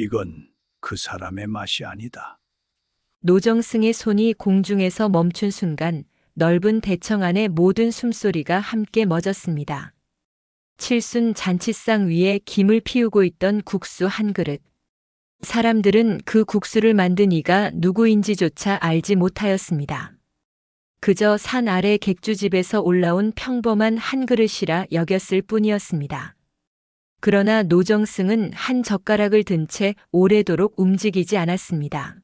이건 그 사람의 맛이 아니다. 노정승의 손이 공중에서 멈춘 순간 넓은 대청 안의 모든 숨소리가 함께 멎었습니다. 칠순 잔치상 위에 김을 피우고 있던 국수 한 그릇. 사람들은 그 국수를 만든 이가 누구인지조차 알지 못하였습니다. 그저 산 아래 객주집에서 올라온 평범한 한 그릇이라 여겼을 뿐이었습니다. 그러나 노정승은 한 젓가락을 든 채 오래도록 움직이지 않았습니다.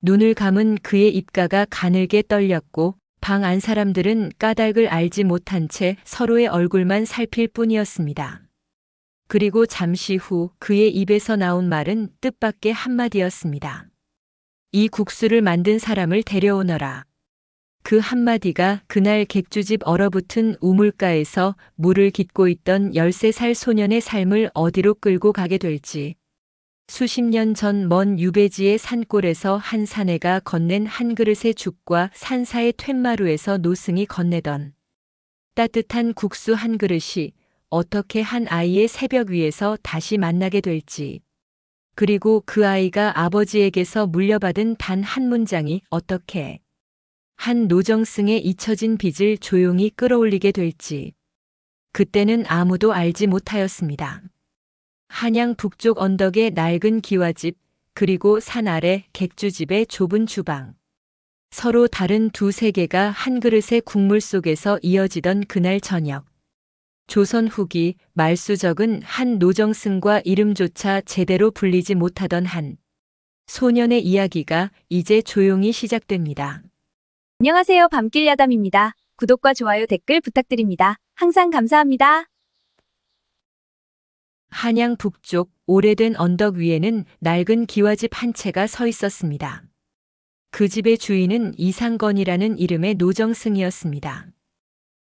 눈을 감은 그의 입가가 가늘게 떨렸고 방 안 사람들은 까닭을 알지 못한 채 서로의 얼굴만 살필 뿐이었습니다. 그리고 잠시 후 그의 입에서 나온 말은 뜻밖의 한마디였습니다. 이 국수를 만든 사람을 데려오너라. 그 한마디가 그날 객주집 얼어붙은 우물가에서 물을 깃고 있던 13살 소년의 삶을 어디로 끌고 가게 될지, 수십 년 전 먼 유배지의 산골에서 한 사내가 건넨 한 그릇의 죽과 산사의 툇마루에서 노승이 건네던 따뜻한 국수 한 그릇이 어떻게 한 아이의 새벽 위에서 다시 만나게 될지, 그리고 그 아이가 아버지에게서 물려받은 단 한 문장이 어떻게 한 노정승의 잊혀진 빚을 조용히 끌어올리게 될지, 그때는 아무도 알지 못하였습니다. 한양 북쪽 언덕의 낡은 기와집, 그리고 산 아래 객주집의 좁은 주방. 서로 다른 두 세계가 한 그릇의 국물 속에서 이어지던 그날 저녁. 조선 후기 말수적은 한 노정승과 이름조차 제대로 불리지 못하던 한 소년의 이야기가 이제 조용히 시작됩니다. 안녕하세요. 밤길 야담입니다. 구독과 좋아요, 댓글 부탁드립니다. 항상 감사합니다. 한양 북쪽 오래된 언덕 위에는 낡은 기와집 한 채가 서 있었습니다. 그 집의 주인은 이상건이라는 이름의 노정승이었습니다.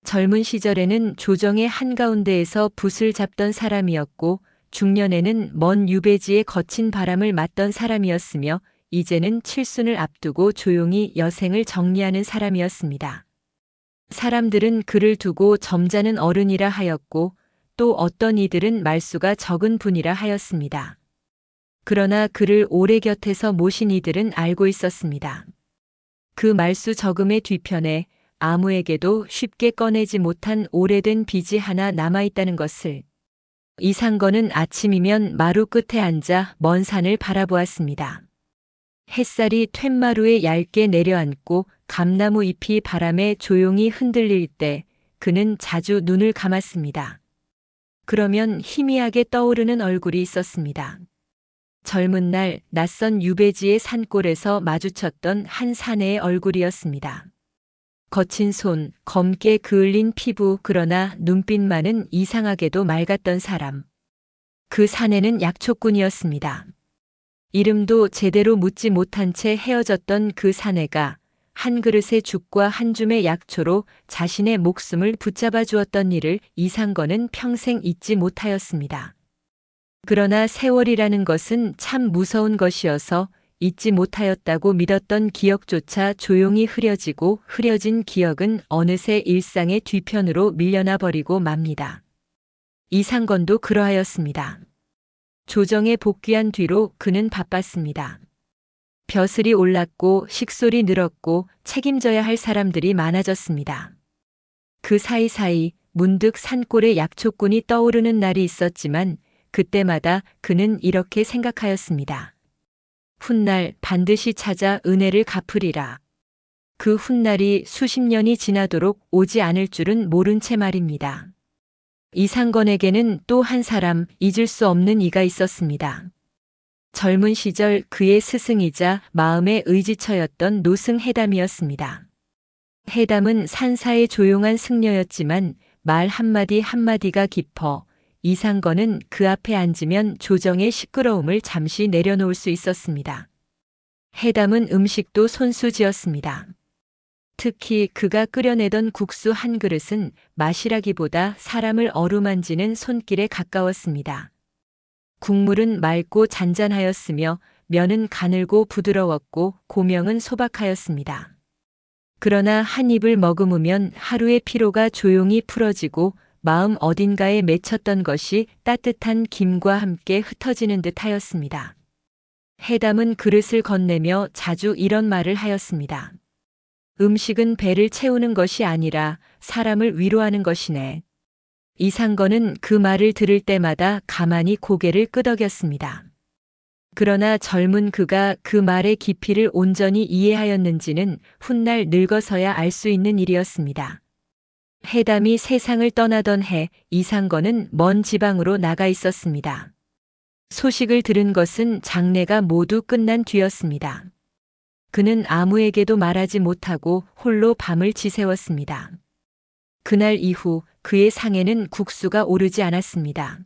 젊은 시절에는 조정의 한가운데에서 붓을 잡던 사람이었고, 중년에는 먼 유배지의 거친 바람을 맞던 사람이었으며, 이제는 칠순을 앞두고 조용히 여생을 정리하는 사람이었습니다. 사람들은 그를 두고 점잖은 어른이라 하였고, 또 어떤 이들은 말수가 적은 분이라 하였습니다. 그러나 그를 오래 곁에서 모신 이들은 알고 있었습니다. 그 말수 적음의 뒤편에 아무에게도 쉽게 꺼내지 못한 오래된 빚이 하나 남아있다는 것을. 이상건은 아침이면 마루 끝에 앉아 먼 산을 바라보았습니다. 햇살이 툇마루에 얇게 내려앉고 감나무 잎이 바람에 조용히 흔들릴 때 그는 자주 눈을 감았습니다. 그러면 희미하게 떠오르는 얼굴이 있었습니다. 젊은 날 낯선 유배지의 산골에서 마주쳤던 한 사내의 얼굴이었습니다. 거친 손, 검게 그을린 피부, 그러나 눈빛만은 이상하게도 맑았던 사람. 그 사내는 약초꾼이었습니다. 이름도 제대로 묻지 못한 채 헤어졌던 그 사내가 한 그릇의 죽과 한 줌의 약초로 자신의 목숨을 붙잡아 주었던 일을 이상건은 평생 잊지 못하였습니다. 그러나 세월이라는 것은 참 무서운 것이어서 잊지 못하였다고 믿었던 기억조차 조용히 흐려지고, 흐려진 기억은 어느새 일상의 뒤편으로 밀려나 버리고 맙니다. 이상건도 그러하였습니다. 조정에 복귀한 뒤로 그는 바빴습니다. 벼슬이 올랐고 식솔이 늘었고 책임져야 할 사람들이 많아졌습니다. 그 사이사이 문득 산골의 약초꾼이 떠오르는 날이 있었지만 그때마다 그는 이렇게 생각하였습니다. 훗날 반드시 찾아 은혜를 갚으리라. 그 훗날이 수십 년이 지나도록 오지 않을 줄은 모른 채 말입니다. 이상건에게는 또 한 사람, 잊을 수 없는 이가 있었습니다. 젊은 시절 그의 스승이자 마음의 의지처였던 노승 해담이었습니다. 해담은 산사의 조용한 승려였지만 말 한마디 한마디가 깊어 이상건은 그 앞에 앉으면 조정의 시끄러움을 잠시 내려놓을 수 있었습니다. 해담은 음식도 손수지었습니다. 특히 그가 끓여내던 국수 한 그릇은 맛이라기보다 사람을 어루만지는 손길에 가까웠습니다. 국물은 맑고 잔잔하였으며 면은 가늘고 부드러웠고 고명은 소박하였습니다. 그러나 한 입을 머금으면 하루의 피로가 조용히 풀어지고 마음 어딘가에 맺혔던 것이 따뜻한 김과 함께 흩어지는 듯 하였습니다. 해담은 그릇을 건네며 자주 이런 말을 하였습니다. 음식은 배를 채우는 것이 아니라 사람을 위로하는 것이네. 이상건은 그 말을 들을 때마다 가만히 고개를 끄덕였습니다. 그러나 젊은 그가 그 말의 깊이를 온전히 이해하였는지는 훗날 늙어서야 알 수 있는 일이었습니다. 해담이 세상을 떠나던 해 이상건은 먼 지방으로 나가 있었습니다. 소식을 들은 것은 장례가 모두 끝난 뒤였습니다. 그는 아무에게도 말하지 못하고 홀로 밤을 지새웠습니다. 그날 이후 그의 상에는 국수가 오르지 않았습니다.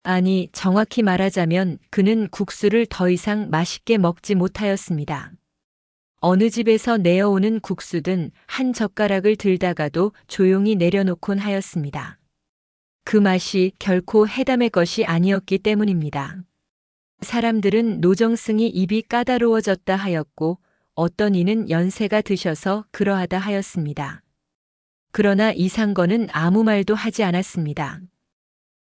아니, 정확히 말하자면 그는 국수를 더 이상 맛있게 먹지 못하였습니다. 어느 집에서 내어오는 국수든 한 젓가락을 들다가도 조용히 내려놓곤 하였습니다. 그 맛이 결코 해담의 것이 아니었기 때문입니다. 사람들은 노정승이 입이 까다로워졌다 하였고 어떤 이는 연세가 드셔서 그러하다 하였습니다. 그러나 이상건은 아무 말도 하지 않았습니다.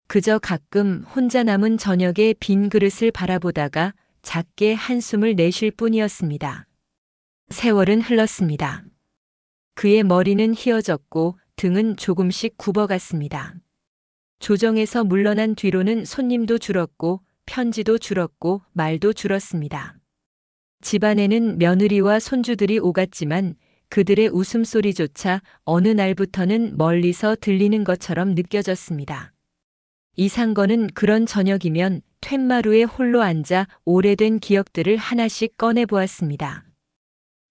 그저 가끔 혼자 남은 저녁의 빈 그릇을 바라보다가 작게 한숨을 내쉴 뿐이었습니다. 세월은 흘렀습니다. 그의 머리는 휘어졌고 등은 조금씩 굽어갔습니다. 조정에서 물러난 뒤로는 손님도 줄었고 편지도 줄었고 말도 줄었습니다. 집안에는 며느리와 손주들이 오갔지만 그들의 웃음소리조차 어느 날부터는 멀리서 들리는 것처럼 느껴졌습니다. 이상건은 그런 저녁이면 툇마루에 홀로 앉아 오래된 기억들을 하나씩 꺼내보았습니다.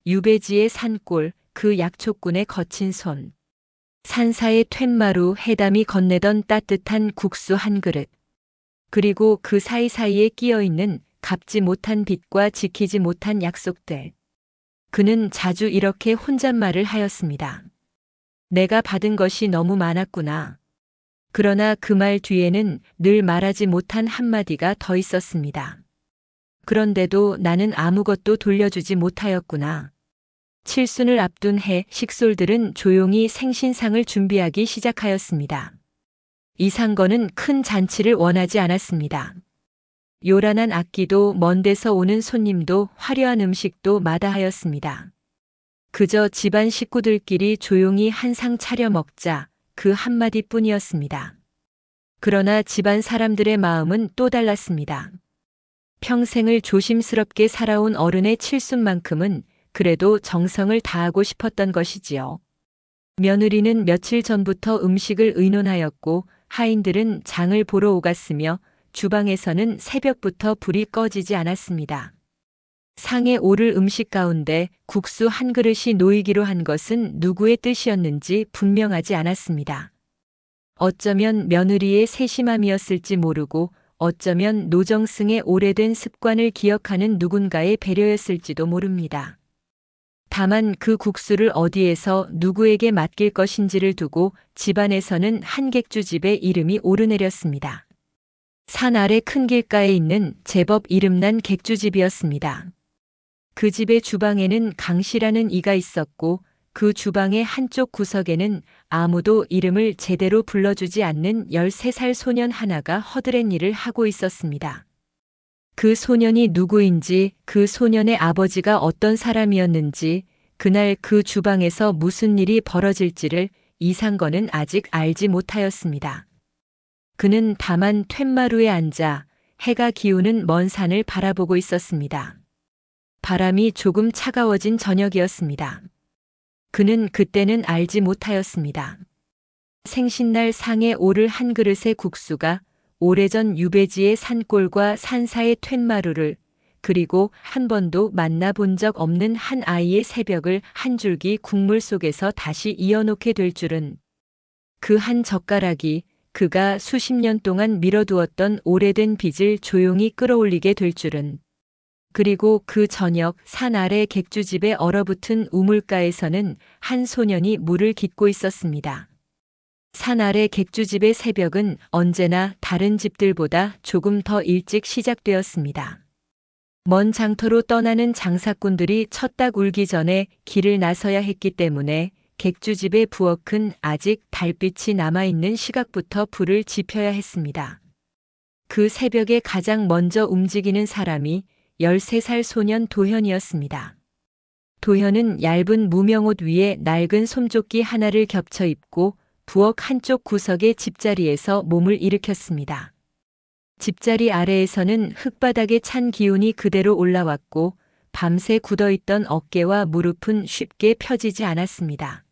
유배지의 산골, 그 약초꾼의 거친 손, 산사의 툇마루, 해담이 건네던 따뜻한 국수 한 그릇, 그리고 그 사이사이에 끼어있는 갚지 못한 빚과 지키지 못한 약속들. 그는 자주 이렇게 혼잣말을 하였습니다. 내가 받은 것이 너무 많았구나. 그러나 그 말 뒤에는 늘 말하지 못한 한마디가 더 있었습니다. 그런데도 나는 아무것도 돌려주지 못하였구나. 칠순을 앞둔 해 식솔들은 조용히 생신상을 준비하기 시작하였습니다. 이상건은 큰 잔치를 원하지 않았습니다. 요란한 악기도 먼 데서 오는 손님도 화려한 음식도 마다하였습니다. 그저 집안 식구들끼리 조용히 한 상 차려 먹자, 그 한마디뿐이었습니다. 그러나 집안 사람들의 마음은 또 달랐습니다. 평생을 조심스럽게 살아온 어른의 칠순만큼은 그래도 정성을 다하고 싶었던 것이지요. 며느리는 며칠 전부터 음식을 의논하였고 하인들은 장을 보러 오갔으며 주방에서는 새벽부터 불이 꺼지지 않았습니다. 상에 오를 음식 가운데 국수 한 그릇이 놓이기로 한 것은 누구의 뜻이었는지 분명하지 않았습니다. 어쩌면 며느리의 세심함이었을지 모르고 어쩌면 노정승의 오래된 습관을 기억하는 누군가의 배려였을지도 모릅니다. 다만 그 국수를 어디에서 누구에게 맡길 것인지를 두고 집안에서는 한 객주 집의 이름이 오르내렸습니다. 산 아래 큰 길가에 있는 제법 이름난 객주집이었습니다. 그 집의 주방에는 강씨라는 이가 있었고 그 주방의 한쪽 구석에는 아무도 이름을 제대로 불러주지 않는 13살 소년 하나가 허드렛 일을 하고 있었습니다. 그 소년이 누구인지, 그 소년의 아버지가 어떤 사람이었는지, 그날 그 주방에서 무슨 일이 벌어질지를 이상건은 아직 알지 못하였습니다. 그는 다만 툇마루에 앉아 해가 기우는 먼 산을 바라보고 있었습니다. 바람이 조금 차가워진 저녁이었습니다. 그는 그때는 알지 못하였습니다. 생신날 상에 오를 한 그릇의 국수가 오래전 유배지의 산골과 산사의 툇마루를 그리고 한 번도 만나본 적 없는 한 아이의 새벽을 한 줄기 국물 속에서 다시 이어놓게 될 줄은, 그 한 젓가락이 그가 수십 년 동안 미뤄두었던 오래된 빚을 조용히 끌어올리게 될 줄은, 그리고 그 저녁 산 아래 객주집에 얼어붙은 우물가에서는 한 소년이 물을 깃고 있었습니다. 산 아래 객주집의 새벽은 언제나 다른 집들보다 조금 더 일찍 시작되었습니다. 먼 장터로 떠나는 장사꾼들이 첫 딱 울기 전에 길을 나서야 했기 때문에 객주집의 부엌은 아직 달빛이 남아있는 시각부터 불을 지펴야 했습니다. 그 새벽에 가장 먼저 움직이는 사람이 13살 소년 도현이었습니다. 도현은 얇은 무명옷 위에 낡은 솜조끼 하나를 겹쳐 입고 부엌 한쪽 구석의 집자리에서 몸을 일으켰습니다. 집자리 아래에서는 흙바닥에 찬 기운이 그대로 올라왔고 밤새 굳어있던 어깨와 무릎은 쉽게 펴지지 않았습니다.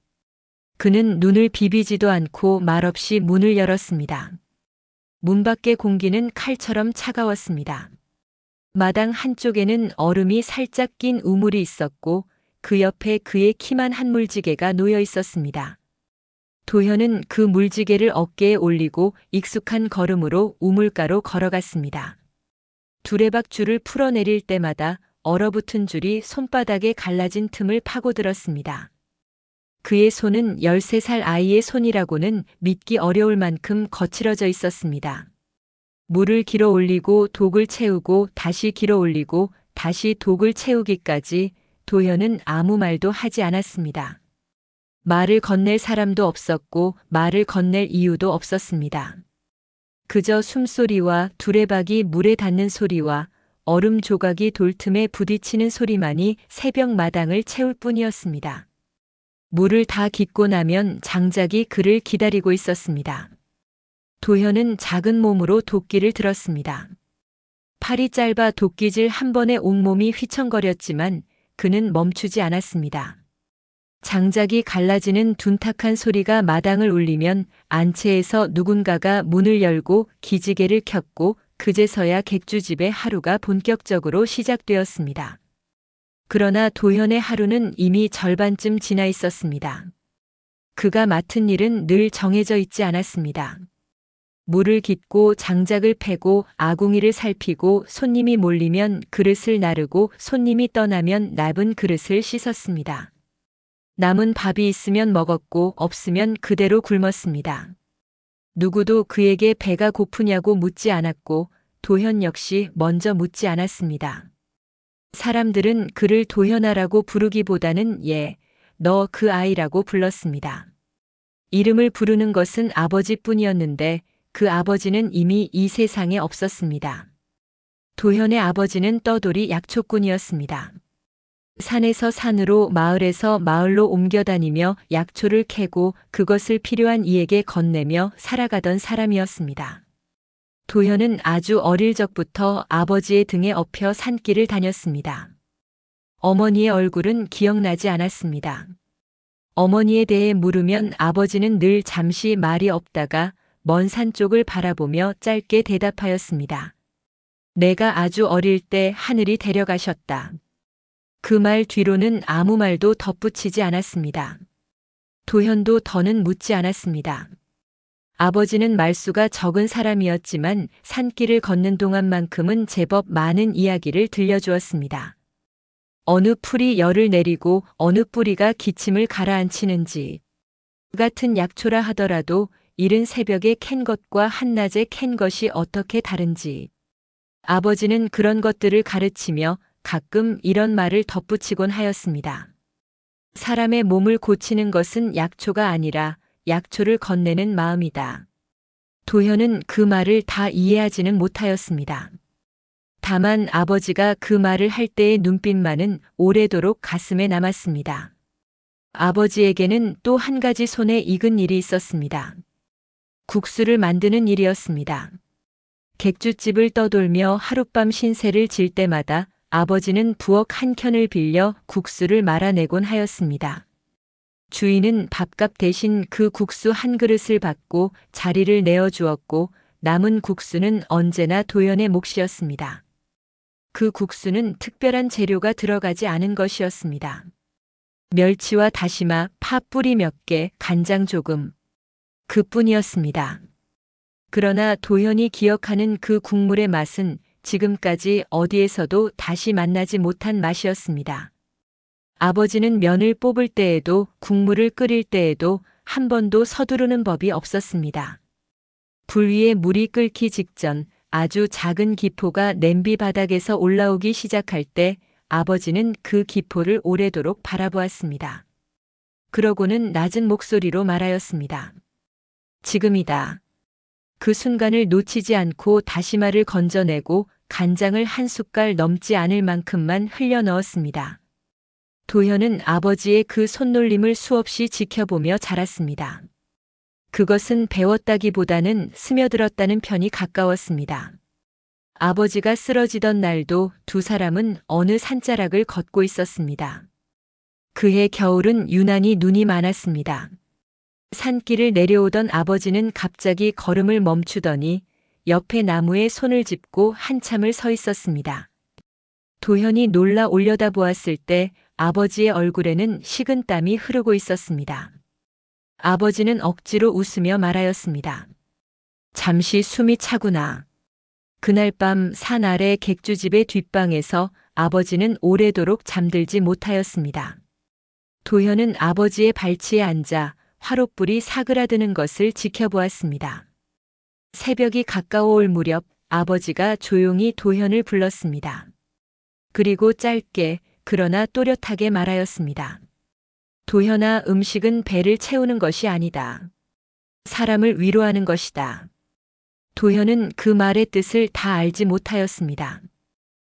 그는 눈을 비비지도 않고 말없이 문을 열었습니다. 문 밖의 공기는 칼처럼 차가웠습니다. 마당 한쪽에는 얼음이 살짝 낀 우물이 있었고 그 옆에 그의 키만 한 물지개가 놓여 있었습니다. 도현은 그 물지개를 어깨에 올리고 익숙한 걸음으로 우물가로 걸어갔습니다. 두레박 줄을 풀어내릴 때마다 얼어붙은 줄이 손바닥에 갈라진 틈을 파고들었습니다. 그의 손은 13살 아이의 손이라고는 믿기 어려울 만큼 거칠어져 있었습니다. 물을 길어 올리고 독을 채우고 다시 길어 올리고 다시 독을 채우기까지 도현은 아무 말도 하지 않았습니다. 말을 건넬 사람도 없었고 말을 건넬 이유도 없었습니다. 그저 숨소리와 두레박이 물에 닿는 소리와 얼음 조각이 돌틈에 부딪히는 소리만이 새벽 마당을 채울 뿐이었습니다. 물을 다 깃고 나면 장작이 그를 기다리고 있었습니다. 도현은 작은 몸으로 도끼를 들었습니다. 팔이 짧아 도끼질 한 번에 온몸이 휘청거렸지만 그는 멈추지 않았습니다. 장작이 갈라지는 둔탁한 소리가 마당을 울리면 안채에서 누군가가 문을 열고 기지개를 켰고 그제서야 객주집의 하루가 본격적으로 시작되었습니다. 그러나 도현의 하루는 이미 절반쯤 지나 있었습니다. 그가 맡은 일은 늘 정해져 있지 않았습니다. 물을 깃고 장작을 패고 아궁이를 살피고 손님이 몰리면 그릇을 나르고 손님이 떠나면 낡은 그릇을 씻었습니다. 남은 밥이 있으면 먹었고 없으면 그대로 굶었습니다. 누구도 그에게 배가 고프냐고 묻지 않았고 도현 역시 먼저 묻지 않았습니다. 사람들은 그를 도현아라고 부르기보다는 너 그 아이라고 불렀습니다. 이름을 부르는 것은 아버지뿐이었는데 그 아버지는 이미 이 세상에 없었습니다. 도현의 아버지는 떠돌이 약초꾼이었습니다. 산에서 산으로 마을에서 마을로 옮겨다니며 약초를 캐고 그것을 필요한 이에게 건네며 살아가던 사람이었습니다. 도현은 아주 어릴 적부터 아버지의 등에 업혀 산길을 다녔습니다. 어머니의 얼굴은 기억나지 않았습니다. 어머니에 대해 물으면 아버지는 늘 잠시 말이 없다가 먼 산 쪽을 바라보며 짧게 대답하였습니다. 내가 아주 어릴 때 하늘이 데려가셨다. 그 말 뒤로는 아무 말도 덧붙이지 않았습니다. 도현도 더는 묻지 않았습니다. 아버지는 말수가 적은 사람이었지만 산길을 걷는 동안만큼은 제법 많은 이야기를 들려주었습니다. 어느 풀이 열을 내리고 어느 뿌리가 기침을 가라앉히는지, 같은 약초라 하더라도 이른 새벽에 캔 것과 한낮에 캔 것이 어떻게 다른지, 아버지는 그런 것들을 가르치며 가끔 이런 말을 덧붙이곤 하였습니다. 사람의 몸을 고치는 것은 약초가 아니라 약초를 건네는 마음이다. 도현은 그 말을 다 이해하지는 못하였습니다. 다만 아버지가 그 말을 할 때의 눈빛만은 오래도록 가슴에 남았습니다. 아버지에게는 또 한 가지 손에 익은 일이 있었습니다. 국수를 만드는 일이었습니다. 객주집을 떠돌며 하룻밤 신세를 질 때마다 아버지는 부엌 한 켠을 빌려 국수를 말아내곤 하였습니다. 주인은 밥값 대신 그 국수 한 그릇을 받고 자리를 내어주었고 남은 국수는 언제나 도현의 몫이었습니다. 그 국수는 특별한 재료가 들어가지 않은 것이었습니다. 멸치와 다시마, 파 뿌리 몇 개, 간장 조금. 그뿐이었습니다. 그러나 도현이 기억하는 그 국물의 맛은 지금까지 어디에서도 다시 만나지 못한 맛이었습니다. 아버지는 면을 뽑을 때에도 국물을 끓일 때에도 한 번도 서두르는 법이 없었습니다. 불 위에 물이 끓기 직전 아주 작은 기포가 냄비 바닥에서 올라오기 시작할 때 아버지는 그 기포를 오래도록 바라보았습니다. 그러고는 낮은 목소리로 말하였습니다. 지금이다. 그 순간을 놓치지 않고 다시마를 건져내고 간장을 한 숟갈 넘지 않을 만큼만 흘려 넣었습니다. 도현은 아버지의 그 손놀림을 수없이 지켜보며 자랐습니다. 그것은 배웠다기보다는 스며들었다는 편이 가까웠습니다. 아버지가 쓰러지던 날도 두 사람은 어느 산자락을 걷고 있었습니다. 그해 겨울은 유난히 눈이 많았습니다. 산길을 내려오던 아버지는 갑자기 걸음을 멈추더니 옆에 나무에 손을 짚고 한참을 서 있었습니다. 도현이 놀라 올려다보았을 때 아버지의 얼굴에는 식은 땀이 흐르고 있었습니다. 아버지는 억지로 웃으며 말하였습니다. 잠시 숨이 차구나. 그날 밤 산 아래 객주집의 뒷방에서 아버지는 오래도록 잠들지 못하였습니다. 도현은 아버지의 발치에 앉아 화롯불이 사그라드는 것을 지켜보았습니다. 새벽이 가까워올 무렵 아버지가 조용히 도현을 불렀습니다. 그리고 짧게 그러나 또렷하게 말하였습니다. 도현아, 음식은 배를 채우는 것이 아니다. 사람을 위로하는 것이다. 도현은 그 말의 뜻을 다 알지 못하였습니다.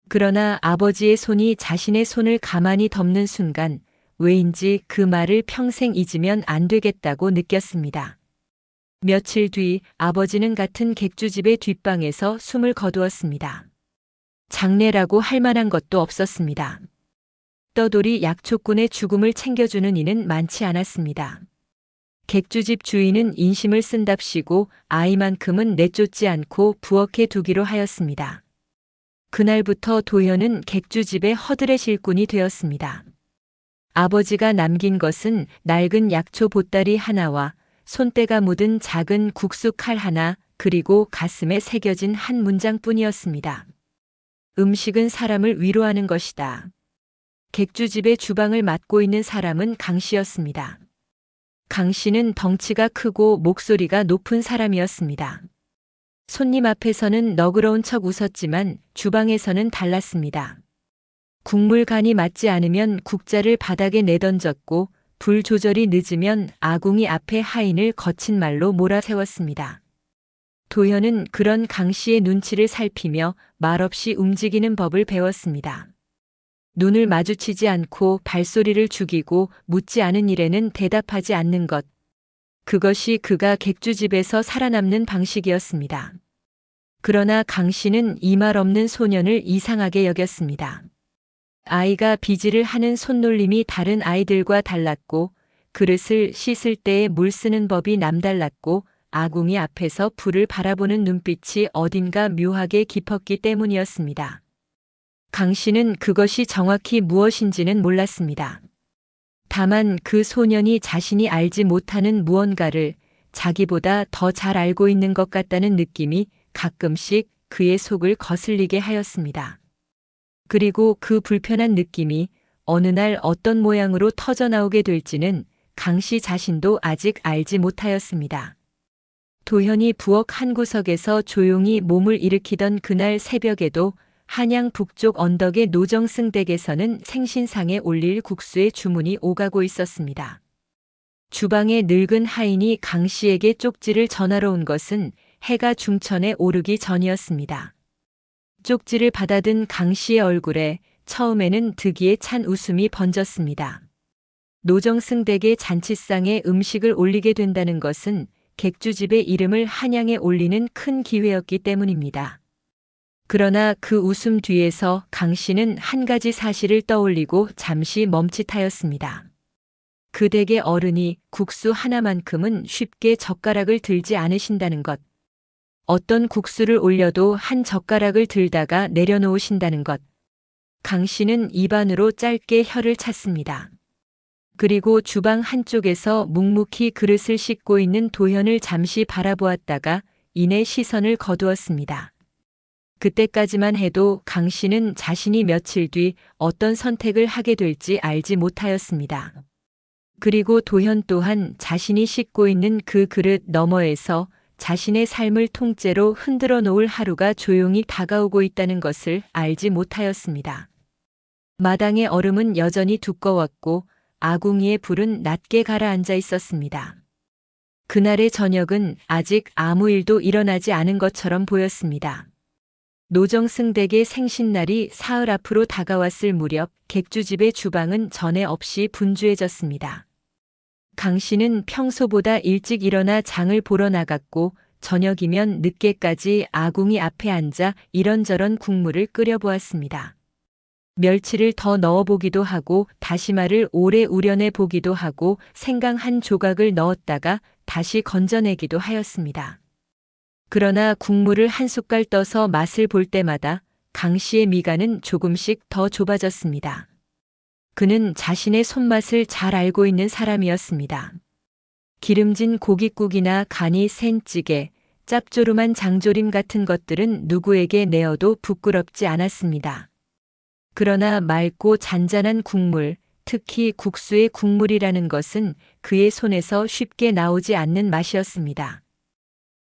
그러나 아버지의 손이 자신의 손을 가만히 덮는 순간 왜인지 그 말을 평생 잊으면 안 되겠다고 느꼈습니다. 며칠 뒤 아버지는 같은 객주집의 뒷방에서 숨을 거두었습니다. 장례라고 할 만한 것도 없었습니다. 떠돌이 약초꾼의 죽음을 챙겨주는 이는 많지 않았습니다. 객주집 주인은 인심을 쓴답시고 아이만큼은 내쫓지 않고 부엌에 두기로 하였습니다. 그날부터 도현은 객주집의 허들의 일꾼이 되었습니다. 아버지가 남긴 것은 낡은 약초 보따리 하나와 손때가 묻은 작은 국수 칼 하나, 그리고 가슴에 새겨진 한 문장뿐이었습니다. 음식은 사람을 위로하는 것이다. 객주집의 주방을 맡고 있는 사람은 강 씨였습니다. 강 씨는 덩치가 크고 목소리가 높은 사람이었습니다. 손님 앞에서는 너그러운 척 웃었지만 주방에서는 달랐습니다. 국물 간이 맞지 않으면 국자를 바닥에 내던졌고 불 조절이 늦으면 아궁이 앞에 하인을 거친 말로 몰아세웠습니다. 도현은 그런 강 씨의 눈치를 살피며 말없이 움직이는 법을 배웠습니다. 눈을 마주치지 않고 발소리를 죽이고 묻지 않은 일에는 대답하지 않는 것. 그것이 그가 객주집에서 살아남는 방식이었습니다. 그러나 강 씨는 이 말 없는 소년을 이상하게 여겼습니다. 아이가 비질을 하는 손놀림이 다른 아이들과 달랐고 그릇을 씻을 때에 물 쓰는 법이 남달랐고 아궁이 앞에서 불을 바라보는 눈빛이 어딘가 묘하게 깊었기 때문이었습니다. 강 씨는 그것이 정확히 무엇인지는 몰랐습니다. 다만 그 소년이 자신이 알지 못하는 무언가를 자기보다 더 잘 알고 있는 것 같다는 느낌이 가끔씩 그의 속을 거슬리게 하였습니다. 그리고 그 불편한 느낌이 어느 날 어떤 모양으로 터져나오게 될지는 강 씨 자신도 아직 알지 못하였습니다. 도현이 부엌 한 구석에서 조용히 몸을 일으키던 그날 새벽에도 한양 북쪽 언덕의 노정승 댁에서는 생신상에 올릴 국수의 주문이 오가고 있었습니다. 주방에 늙은 하인이 강 씨에게 쪽지를 전하러 온 것은 해가 중천에 오르기 전이었습니다. 쪽지를 받아든 강 씨의 얼굴에 처음에는 득이에 찬 웃음이 번졌습니다. 노정승 댁의 잔치상에 음식을 올리게 된다는 것은 객주집의 이름을 한양에 올리는 큰 기회였기 때문입니다. 그러나 그 웃음 뒤에서 강 씨는 한 가지 사실을 떠올리고 잠시 멈칫하였습니다. 그 댁의 어른이 국수 하나만큼은 쉽게 젓가락을 들지 않으신다는 것. 어떤 국수를 올려도 한 젓가락을 들다가 내려놓으신다는 것. 강 씨는 입안으로 짧게 혀를 찼습니다. 그리고 주방 한쪽에서 묵묵히 그릇을 씻고 있는 도현을 잠시 바라보았다가 이내 시선을 거두었습니다. 그때까지만 해도 강 씨는 자신이 며칠 뒤 어떤 선택을 하게 될지 알지 못하였습니다. 그리고 도현 또한 자신이 씻고 있는 그 그릇 너머에서 자신의 삶을 통째로 흔들어 놓을 하루가 조용히 다가오고 있다는 것을 알지 못하였습니다. 마당의 얼음은 여전히 두꺼웠고 아궁이의 불은 낮게 가라앉아 있었습니다. 그날의 저녁은 아직 아무 일도 일어나지 않은 것처럼 보였습니다. 노정승 댁의 생신날이 사흘 앞으로 다가왔을 무렵 객주집의 주방은 전에 없이 분주해졌습니다. 강 씨는 평소보다 일찍 일어나 장을 보러 나갔고 저녁이면 늦게까지 아궁이 앞에 앉아 이런저런 국물을 끓여보았습니다. 멸치를 더 넣어보기도 하고 다시마를 오래 우려내 보기도 하고 생강 한 조각을 넣었다가 다시 건져내기도 하였습니다. 그러나 국물을 한 숟갈 떠서 맛을 볼 때마다 강 씨의 미간은 조금씩 더 좁아졌습니다. 그는 자신의 손맛을 잘 알고 있는 사람이었습니다. 기름진 고깃국이나 간이 센 찌개, 짭조름한 장조림 같은 것들은 누구에게 내어도 부끄럽지 않았습니다. 그러나 맑고 잔잔한 국물, 특히 국수의 국물이라는 것은 그의 손에서 쉽게 나오지 않는 맛이었습니다.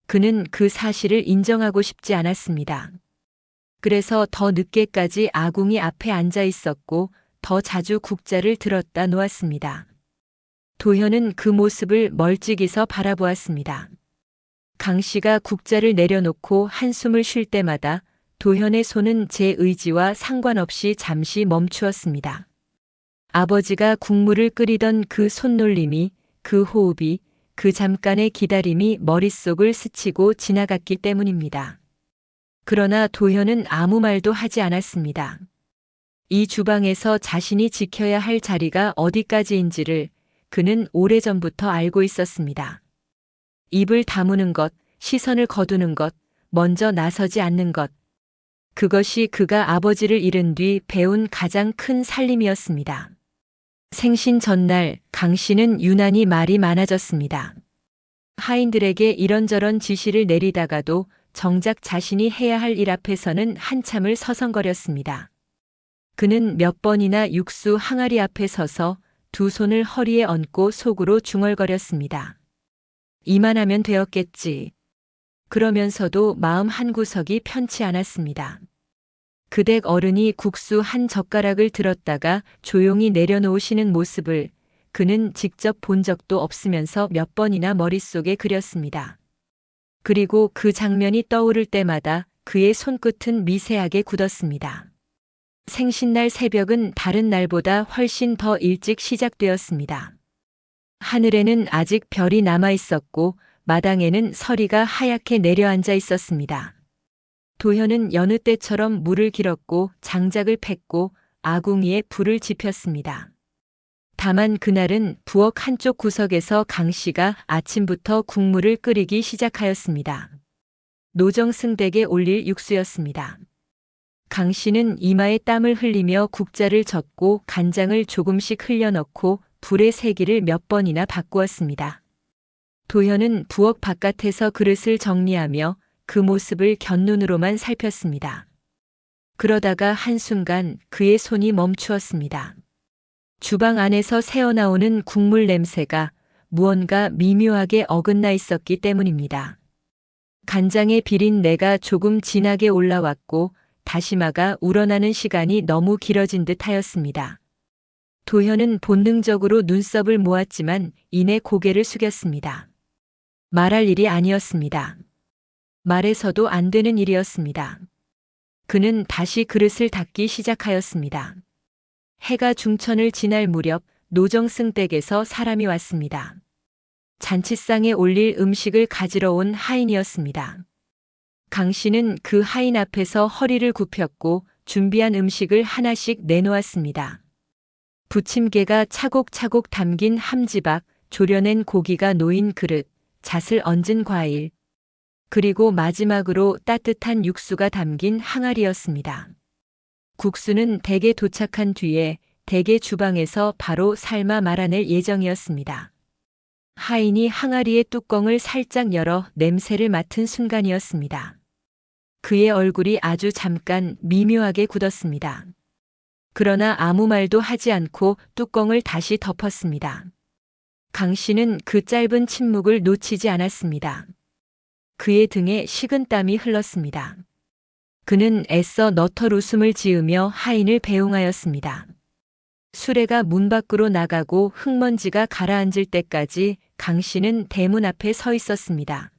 그는 그 사실을 인정하고 싶지 않았습니다. 그래서 더 늦게까지 아궁이 앞에 앉아 있었고 더 자주 국자를 들었다 놓았습니다. 도현은 그 모습을 멀찍이서 바라보았습니다. 강 씨가 국자를 내려놓고 한숨을 쉴 때마다 도현의 손은 제 의지와 상관없이 잠시 멈추었습니다. 아버지가 국물을 끓이던 그 손놀림이, 그 호흡이, 그 잠깐의 기다림이 머릿속을 스치고 지나갔기 때문입니다. 그러나 도현은 아무 말도 하지 않았습니다. 이 주방에서 자신이 지켜야 할 자리가 어디까지인지를 그는 오래전부터 알고 있었습니다. 입을 다무는 것, 시선을 거두는 것, 먼저 나서지 않는 것. 그것이 그가 아버지를 잃은 뒤 배운 가장 큰 살림이었습니다. 생신 전날 강 씨는 유난히 말이 많아졌습니다. 하인들에게 이런저런 지시를 내리다가도 정작 자신이 해야 할 일 앞에서는 한참을 서성거렸습니다. 그는 몇 번이나 육수 항아리 앞에 서서 두 손을 허리에 얹고 속으로 중얼거렸습니다. 이만하면 되었겠지. 그러면서도 마음 한구석이 편치 않았습니다. 그 댁 어른이 국수 한 젓가락을 들었다가 조용히 내려놓으시는 모습을 그는 직접 본 적도 없으면서 몇 번이나 머릿속에 그렸습니다. 그리고 그 장면이 떠오를 때마다 그의 손끝은 미세하게 굳었습니다. 생신날 새벽은 다른 날보다 훨씬 더 일찍 시작되었습니다. 하늘에는 아직 별이 남아 있었고 마당에는 서리가 하얗게 내려앉아 있었습니다. 도현은 여느 때처럼 물을 길었고 장작을 팼고 아궁이에 불을 지폈습니다. 다만 그날은 부엌 한쪽 구석에서 강 씨가 아침부터 국물을 끓이기 시작하였습니다. 노정승 댁에 올릴 육수였습니다. 강 씨는 이마에 땀을 흘리며 국자를 젓고 간장을 조금씩 흘려넣고 불의 세기를 몇 번이나 바꾸었습니다. 도현은 부엌 바깥에서 그릇을 정리하며 그 모습을 곁눈으로만 살폈습니다. 그러다가 한순간 그의 손이 멈추었습니다. 주방 안에서 새어나오는 국물 냄새가 무언가 미묘하게 어긋나 있었기 때문입니다. 간장의 비린내가 조금 진하게 올라왔고 다시마가 우러나는 시간이 너무 길어진 듯 하였습니다. 도현은 본능적으로 눈썹을 모았지만 이내 고개를 숙였습니다. 말할 일이 아니었습니다. 말해서도 안 되는 일이었습니다. 그는 다시 그릇을 닦기 시작하였습니다. 해가 중천을 지날 무렵 노정승 댁에서 사람이 왔습니다. 잔치상에 올릴 음식을 가지러 온 하인이었습니다. 강 씨는 그 하인 앞에서 허리를 굽혔고 준비한 음식을 하나씩 내놓았습니다. 부침개가 차곡차곡 담긴 함지박, 졸여낸 고기가 놓인 그릇, 잣을 얹은 과일, 그리고 마지막으로 따뜻한 육수가 담긴 항아리였습니다. 국수는 댁에 도착한 뒤에 댁의 주방에서 바로 삶아 말아낼 예정이었습니다. 하인이 항아리의 뚜껑을 살짝 열어 냄새를 맡은 순간이었습니다. 그의 얼굴이 아주 잠깐 미묘하게 굳었습니다. 그러나 아무 말도 하지 않고 뚜껑을 다시 덮었습니다. 강 씨는 그 짧은 침묵을 놓치지 않았습니다. 그의 등에 식은 땀이 흘렀습니다. 그는 애써 너털 웃음을 지으며 하인을 배웅하였습니다. 수레가 문 밖으로 나가고 흙먼지가 가라앉을 때까지 강 씨는 대문 앞에 서 있었습니다.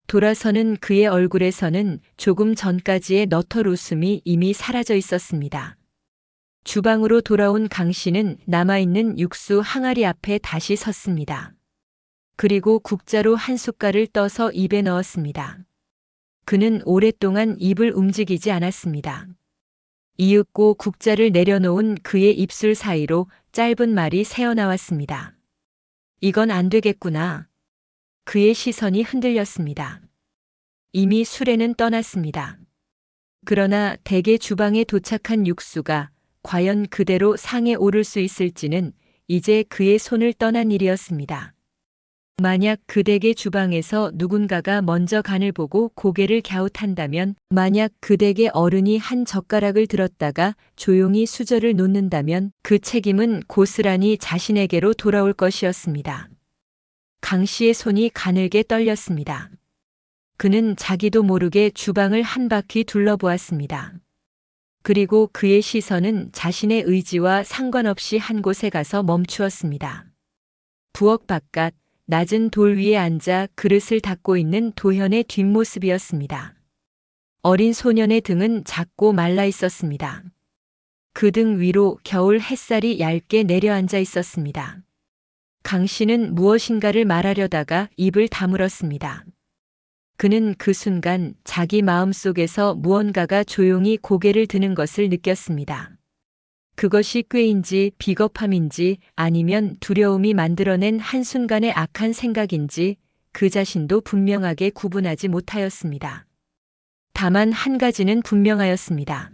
돌아서는 그의 얼굴에서는 조금 전까지의 너털 웃음이 이미 사라져 있었습니다. 주방으로 돌아온 강 씨는 남아있는 육수 항아리 앞에 다시 섰습니다. 그리고 국자로 한 숟갈을 떠서 입에 넣었습니다. 그는 오랫동안 입을 움직이지 않았습니다. 이윽고 국자를 내려놓은 그의 입술 사이로 짧은 말이 새어나왔습니다. 이건 안 되겠구나. 그의 시선이 흔들렸습니다. 이미 수레는 떠났습니다. 그러나 대개 주방에 도착한 육수가 과연 그대로 상에 오를 수 있을지는 이제 그의 손을 떠난 일이었습니다. 만약 그 댁의 주방에서 누군가가 먼저 간을 보고 고개를 갸웃한다면, 만약 그 댁의 어른이 한 젓가락을 들었다가 조용히 수저를 놓는다면 그 책임은 고스란히 자신에게로 돌아올 것이었습니다. 강 씨의 손이 가늘게 떨렸습니다. 그는 자기도 모르게 주방을 한 바퀴 둘러보았습니다. 그리고 그의 시선은 자신의 의지와 상관없이 한 곳에 가서 멈추었습니다. 부엌 바깥, 낮은 돌 위에 앉아 그릇을 닦고 있는 도현의 뒷모습이었습니다. 어린 소년의 등은 작고 말라 있었습니다. 그 등 위로 겨울 햇살이 얇게 내려앉아 있었습니다. 강 씨는 무엇인가를 말하려다가 입을 다물었습니다. 그는 그 순간 자기 마음속에서 무언가가 조용히 고개를 드는 것을 느꼈습니다. 그것이 꾀인지 비겁함인지 아니면 두려움이 만들어낸 한순간의 악한 생각인지 그 자신도 분명하게 구분하지 못하였습니다. 다만 한 가지는 분명하였습니다.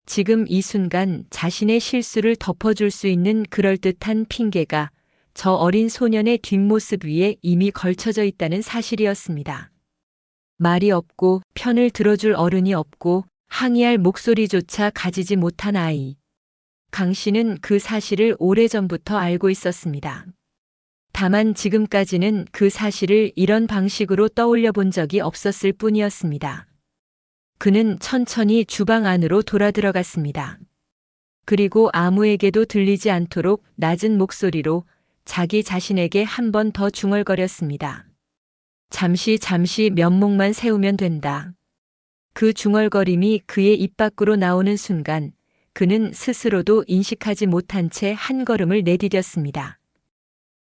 지금 이 순간 자신의 실수를 덮어줄 수 있는 그럴듯한 핑계가 저 어린 소년의 뒷모습 위에 이미 걸쳐져 있다는 사실이었습니다. 말이 없고 편을 들어줄 어른이 없고 항의할 목소리조차 가지지 못한 아이. 강 씨는 그 사실을 오래전부터 알고 있었습니다. 다만 지금까지는 그 사실을 이런 방식으로 떠올려 본 적이 없었을 뿐이었습니다. 그는 천천히 주방 안으로 돌아 들어갔습니다. 그리고 아무에게도 들리지 않도록 낮은 목소리로 자기 자신에게 한 번 더 중얼거렸습니다. 잠시 면목만 세우면 된다. 그 중얼거림이 그의 입 밖으로 나오는 순간 그는 스스로도 인식하지 못한 채 한 걸음을 내디뎠습니다.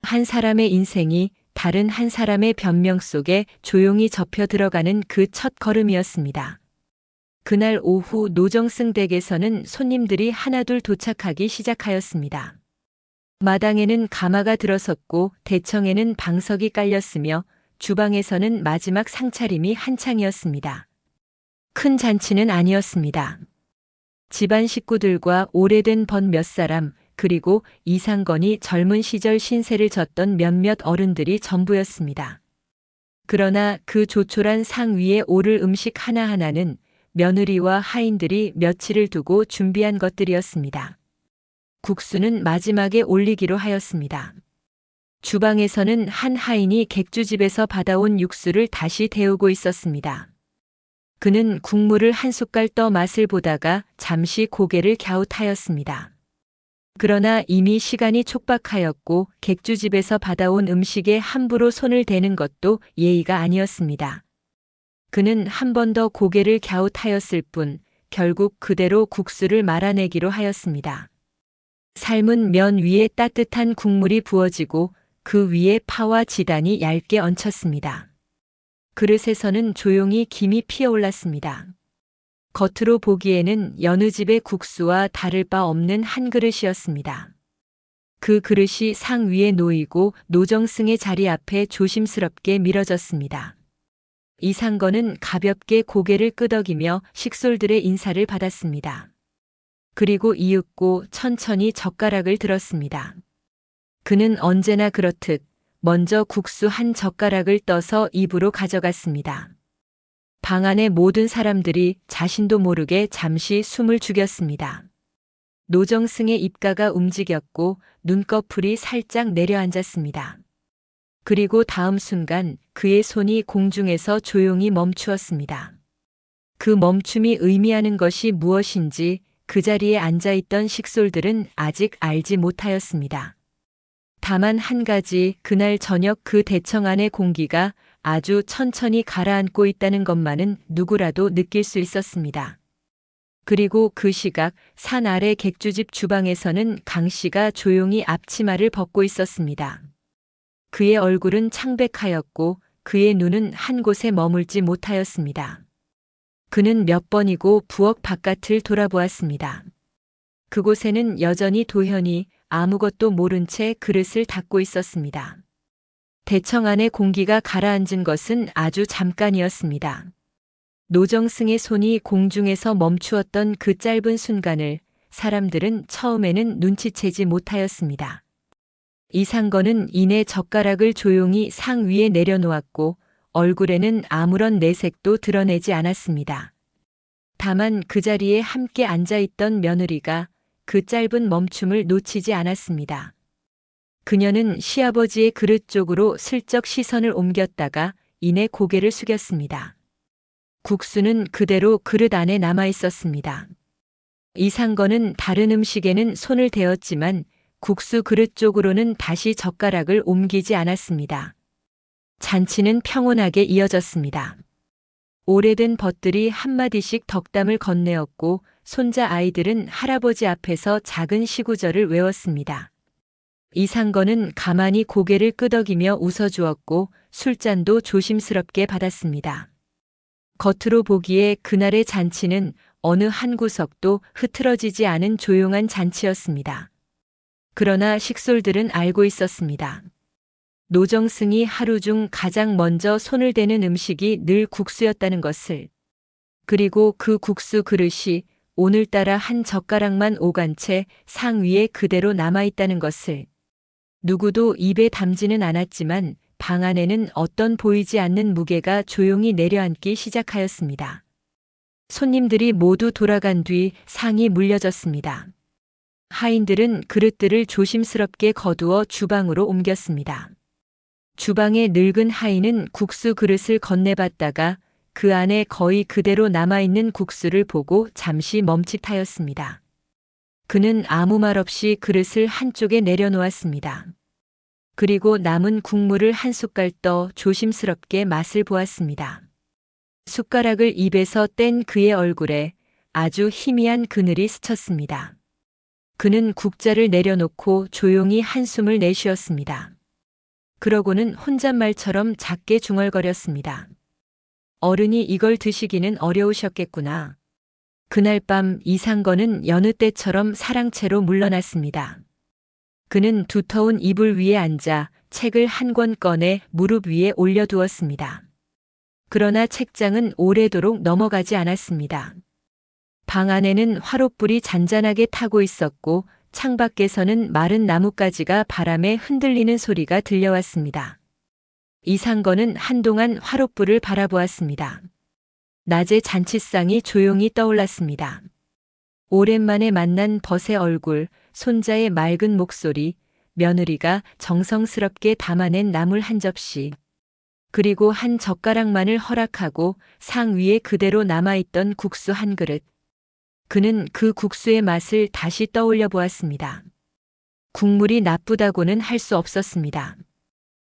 한 사람의 인생이 다른 한 사람의 변명 속에 조용히 접혀 들어가는 그 첫 걸음이었습니다. 그날 오후 노정승 댁에서는 손님들이 하나둘 도착하기 시작하였습니다. 마당에는 가마가 들어섰고 대청에는 방석이 깔렸으며 주방에서는 마지막 상차림이 한창이었습니다. 큰 잔치는 아니었습니다. 집안 식구들과 오래된 번 몇 사람, 그리고 이상건이 젊은 시절 신세를 졌던 몇몇 어른들이 전부였습니다. 그러나 그 조촐한 상 위에 오를 음식 하나하나는 며느리와 하인들이 며칠을 두고 준비한 것들이었습니다. 국수는 마지막에 올리기로 하였습니다. 주방에서는 한 하인이 객주집에서 받아온 육수를 다시 데우고 있었습니다. 그는 국물을 한 숟갈 떠 맛을 보다가 잠시 고개를 갸웃하였습니다. 그러나 이미 시간이 촉박하였고 객주집에서 받아온 음식에 함부로 손을 대는 것도 예의가 아니었습니다. 그는 한 번 더 고개를 갸웃하였을 뿐 결국 그대로 국수를 말아내기로 하였습니다. 삶은 면 위에 따뜻한 국물이 부어지고 그 위에 파와 지단이 얇게 얹혔습니다. 그릇에서는 조용히 김이 피어올랐습니다. 겉으로 보기에는 여느 집의 국수와 다를 바 없는 한 그릇이었습니다. 그 그릇이 상 위에 놓이고 노정승의 자리 앞에 조심스럽게 밀어졌습니다. 이상건은 가볍게 고개를 끄덕이며 식솔들의 인사를 받았습니다. 그리고 이윽고 천천히 젓가락을 들었습니다. 그는 언제나 그렇듯 먼저 국수 한 젓가락을 떠서 입으로 가져갔습니다. 방 안의 모든 사람들이 자신도 모르게 잠시 숨을 죽였습니다. 노정승의 입가가 움직였고 눈꺼풀이 살짝 내려앉았습니다. 그리고 다음 순간 그의 손이 공중에서 조용히 멈추었습니다. 그 멈춤이 의미하는 것이 무엇인지 그 자리에 앉아 있던 식솔들은 아직 알지 못하였습니다. 다만 한 가지, 그날 저녁 그 대청 안의 공기가 아주 천천히 가라앉고 있다는 것만은 누구라도 느낄 수 있었습니다. 그리고 그 시각 산 아래 객주집 주방에서는 강 씨가 조용히 앞치마를 벗고 있었습니다. 그의 얼굴은 창백하였고 그의 눈은 한 곳에 머물지 못하였습니다. 그는 몇 번이고 부엌 바깥을 돌아보았습니다. 그곳에는 여전히 도현이 아무것도 모른 채 그릇을 닦고 있었습니다. 대청 안의 공기가 가라앉은 것은 아주 잠깐이었습니다. 노정승의 손이 공중에서 멈추었던 그 짧은 순간을 사람들은 처음에는 눈치채지 못하였습니다. 이상건은 이내 젓가락을 조용히 상 위에 내려놓았고 얼굴에는 아무런 내색도 드러내지 않았습니다. 다만 그 자리에 함께 앉아있던 며느리가 그 짧은 멈춤을 놓치지 않았습니다. 그녀는 시아버지의 그릇 쪽으로 슬쩍 시선을 옮겼다가 이내 고개를 숙였습니다. 국수는 그대로 그릇 안에 남아 있었습니다. 이상건은 다른 음식에는 손을 대었지만 국수 그릇 쪽으로는 다시 젓가락을 옮기지 않았습니다. 잔치는 평온하게 이어졌습니다. 오래된 벗들이 한마디씩 덕담을 건네었고 손자 아이들은 할아버지 앞에서 작은 시구절을 외웠습니다. 이상건은 가만히 고개를 끄덕이며 웃어주었고 술잔도 조심스럽게 받았습니다. 겉으로 보기에 그날의 잔치는 어느 한 구석도 흐트러지지 않은 조용한 잔치였습니다. 그러나 식솔들은 알고 있었습니다. 노정승이 하루 중 가장 먼저 손을 대는 음식이 늘 국수였다는 것을, 그리고 그 국수 그릇이 오늘따라 한 젓가락만 오간 채 상 위에 그대로 남아있다는 것을. 누구도 입에 담지는 않았지만 방 안에는 어떤 보이지 않는 무게가 조용히 내려앉기 시작하였습니다. 손님들이 모두 돌아간 뒤 상이 물려졌습니다. 하인들은 그릇들을 조심스럽게 거두어 주방으로 옮겼습니다. 주방의 늙은 하인은 국수 그릇을 건네봤다가 그 안에 거의 그대로 남아있는 국수를 보고 잠시 멈칫하였습니다. 그는 아무 말 없이 그릇을 한쪽에 내려놓았습니다. 그리고 남은 국물을 한 숟갈 떠 조심스럽게 맛을 보았습니다. 숟가락을 입에서 뗀 그의 얼굴에 아주 희미한 그늘이 스쳤습니다. 그는 국자를 내려놓고 조용히 한숨을 내쉬었습니다. 그러고는 혼잣말처럼 작게 중얼거렸습니다. 어른이 이걸 드시기는 어려우셨겠구나. 그날 밤 이상건은 여느 때처럼 사랑채로 물러났습니다. 그는 두터운 이불 위에 앉아 책을 한 권 꺼내 무릎 위에 올려두었습니다. 그러나 책장은 오래도록 넘어가지 않았습니다. 방 안에는 화롯불이 잔잔하게 타고 있었고 창밖에서는 마른 나뭇가지가 바람에 흔들리는 소리가 들려왔습니다. 이상건은 한동안 화롯불을 바라보았습니다. 낮의 잔치상이 조용히 떠올랐습니다. 오랜만에 만난 벗의 얼굴, 손자의 맑은 목소리, 며느리가 정성스럽게 담아낸 나물 한 접시, 그리고 한 젓가락만을 허락하고 상 위에 그대로 남아있던 국수 한 그릇. 그는 그 국수의 맛을 다시 떠올려 보았습니다. 국물이 나쁘다고는 할 수 없었습니다.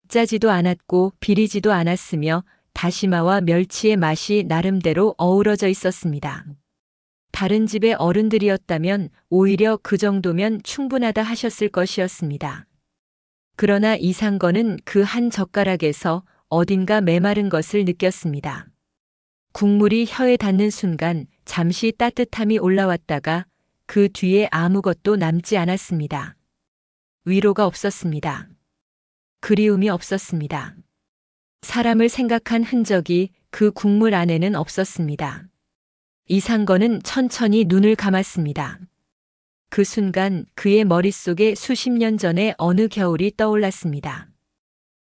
짜지도 않았고 비리지도 않았으며 다시마와 멸치의 맛이 나름대로 어우러져 있었습니다. 다른 집의 어른들이었다면 오히려 그 정도면 충분하다 하셨을 것이었습니다. 그러나 이상건은 그 한 젓가락에서 어딘가 메마른 것을 느꼈습니다. 국물이 혀에 닿는 순간 잠시 따뜻함이 올라왔다가 그 뒤에 아무것도 남지 않았습니다. 위로가 없었습니다. 그리움이 없었습니다. 사람을 생각한 흔적이 그 국물 안에는 없었습니다. 이상건은 천천히 눈을 감았습니다. 그 순간 그의 머릿속에 수십 년 전의 어느 겨울이 떠올랐습니다.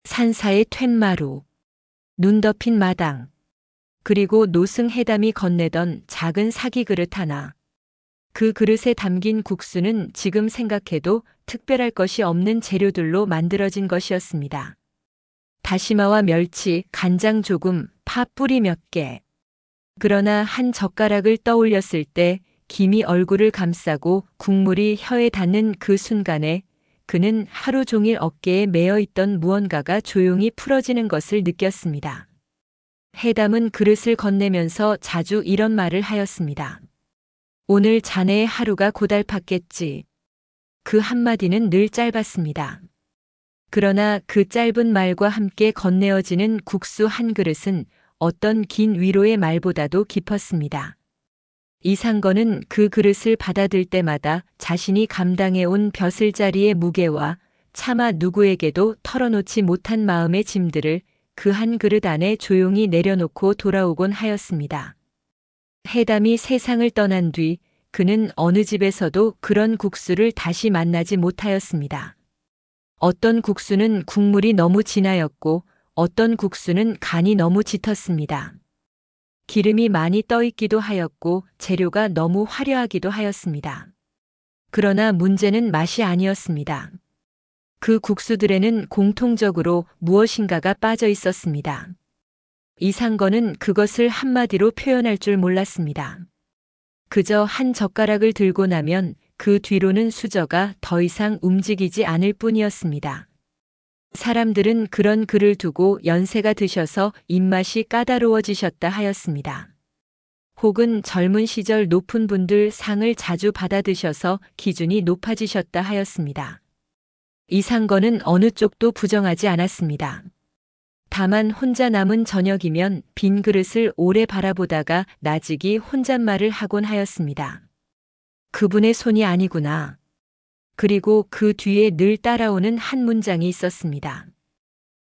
산사의 툇마루, 눈 덮인 마당, 그리고 노승 해담이 건네던 작은 사기 그릇 하나. 그 그릇에 담긴 국수는 지금 생각해도 특별할 것이 없는 재료들로 만들어진 것이었습니다. 다시마와 멸치, 간장 조금, 파 뿌리 몇 개. 그러나 한 젓가락을 떠올렸을 때 김이 얼굴을 감싸고 국물이 혀에 닿는 그 순간에 그는 하루 종일 어깨에 매어 있던 무언가가 조용히 풀어지는 것을 느꼈습니다. 해담은 그릇을 건네면서 자주 이런 말을 하였습니다. 오늘 자네의 하루가 고달팠겠지. 그 한마디는 늘 짧았습니다. 그러나 그 짧은 말과 함께 건네어지는 국수 한 그릇은 어떤 긴 위로의 말보다도 깊었습니다. 이상건은 그 그릇을 받아들 때마다 자신이 감당해온 벼슬자리의 무게와 차마 누구에게도 털어놓지 못한 마음의 짐들을 그 한 그릇 안에 조용히 내려놓고 돌아오곤 하였습니다. 해담이 세상을 떠난 뒤 그는 어느 집에서도 그런 국수를 다시 만나지 못하였습니다. 어떤 국수는 국물이 너무 진하였고 어떤 국수는 간이 너무 짙었습니다. 기름이 많이 떠 있기도 하였고 재료가 너무 화려하기도 하였습니다. 그러나 문제는 맛이 아니었습니다. 그 국수들에는 공통적으로 무엇인가가 빠져 있었습니다. 이상건은 그것을 한마디로 표현할 줄 몰랐습니다. 그저 한 젓가락을 들고 나면 그 뒤로는 수저가 더 이상 움직이지 않을 뿐이었습니다. 사람들은 그런 그를 두고 연세가 드셔서 입맛이 까다로워지셨다 하였습니다. 혹은 젊은 시절 높은 분들 상을 자주 받아 드셔서 기준이 높아지셨다 하였습니다. 이상건은 어느 쪽도 부정하지 않았습니다. 다만 혼자 남은 저녁이면 빈 그릇을 오래 바라보다가 나직이 혼잣말을 하곤 하였습니다. 그분의 손이 아니구나. 그리고 그 뒤에 늘 따라오는 한 문장이 있었습니다.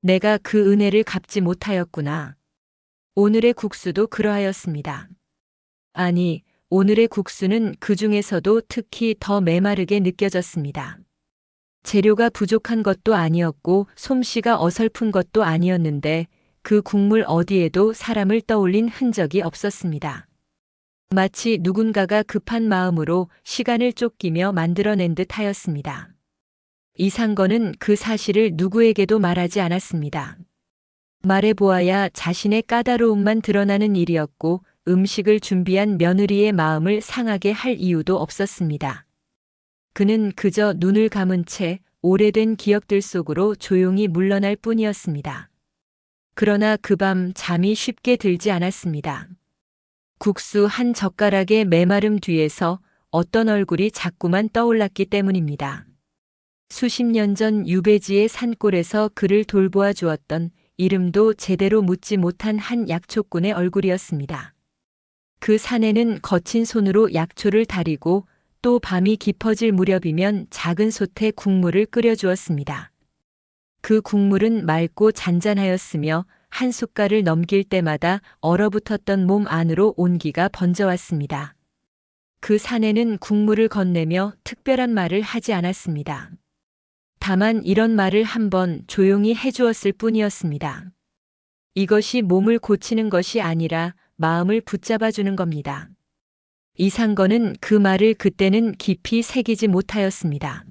내가 그 은혜를 갚지 못하였구나. 오늘의 국수도 그러하였습니다. 아니, 오늘의 국수는 그 중에서도 특히 더 메마르게 느껴졌습니다. 재료가 부족한 것도 아니었고 솜씨가 어설픈 것도 아니었는데 그 국물 어디에도 사람을 떠올린 흔적이 없었습니다. 마치 누군가가 급한 마음으로 시간을 쫓기며 만들어낸 듯 하였습니다. 이상건은 그 사실을 누구에게도 말하지 않았습니다. 말해보아야 자신의 까다로움만 드러나는 일이었고 음식을 준비한 며느리의 마음을 상하게 할 이유도 없었습니다. 그는 그저 눈을 감은 채 오래된 기억들 속으로 조용히 물러날 뿐이었습니다. 그러나 그 밤 잠이 쉽게 들지 않았습니다. 국수 한 젓가락의 메마름 뒤에서 어떤 얼굴이 자꾸만 떠올랐기 때문입니다. 수십 년 전 유배지의 산골에서 그를 돌보아 주었던 이름도 제대로 묻지 못한 한 약초꾼의 얼굴이었습니다. 그 사내는 거친 손으로 약초를 다리고 또 밤이 깊어질 무렵이면 작은 솥에 국물을 끓여주었습니다. 그 국물은 맑고 잔잔하였으며 한 숟갈을 넘길 때마다 얼어붙었던 몸 안으로 온기가 번져왔습니다. 그 사내는 국물을 건네며 특별한 말을 하지 않았습니다. 다만 이런 말을 한번 조용히 해주었을 뿐이었습니다. 이것이 몸을 고치는 것이 아니라 마음을 붙잡아주는 겁니다. 이상건은 그 말을 그때는 깊이 새기지 못하였습니다.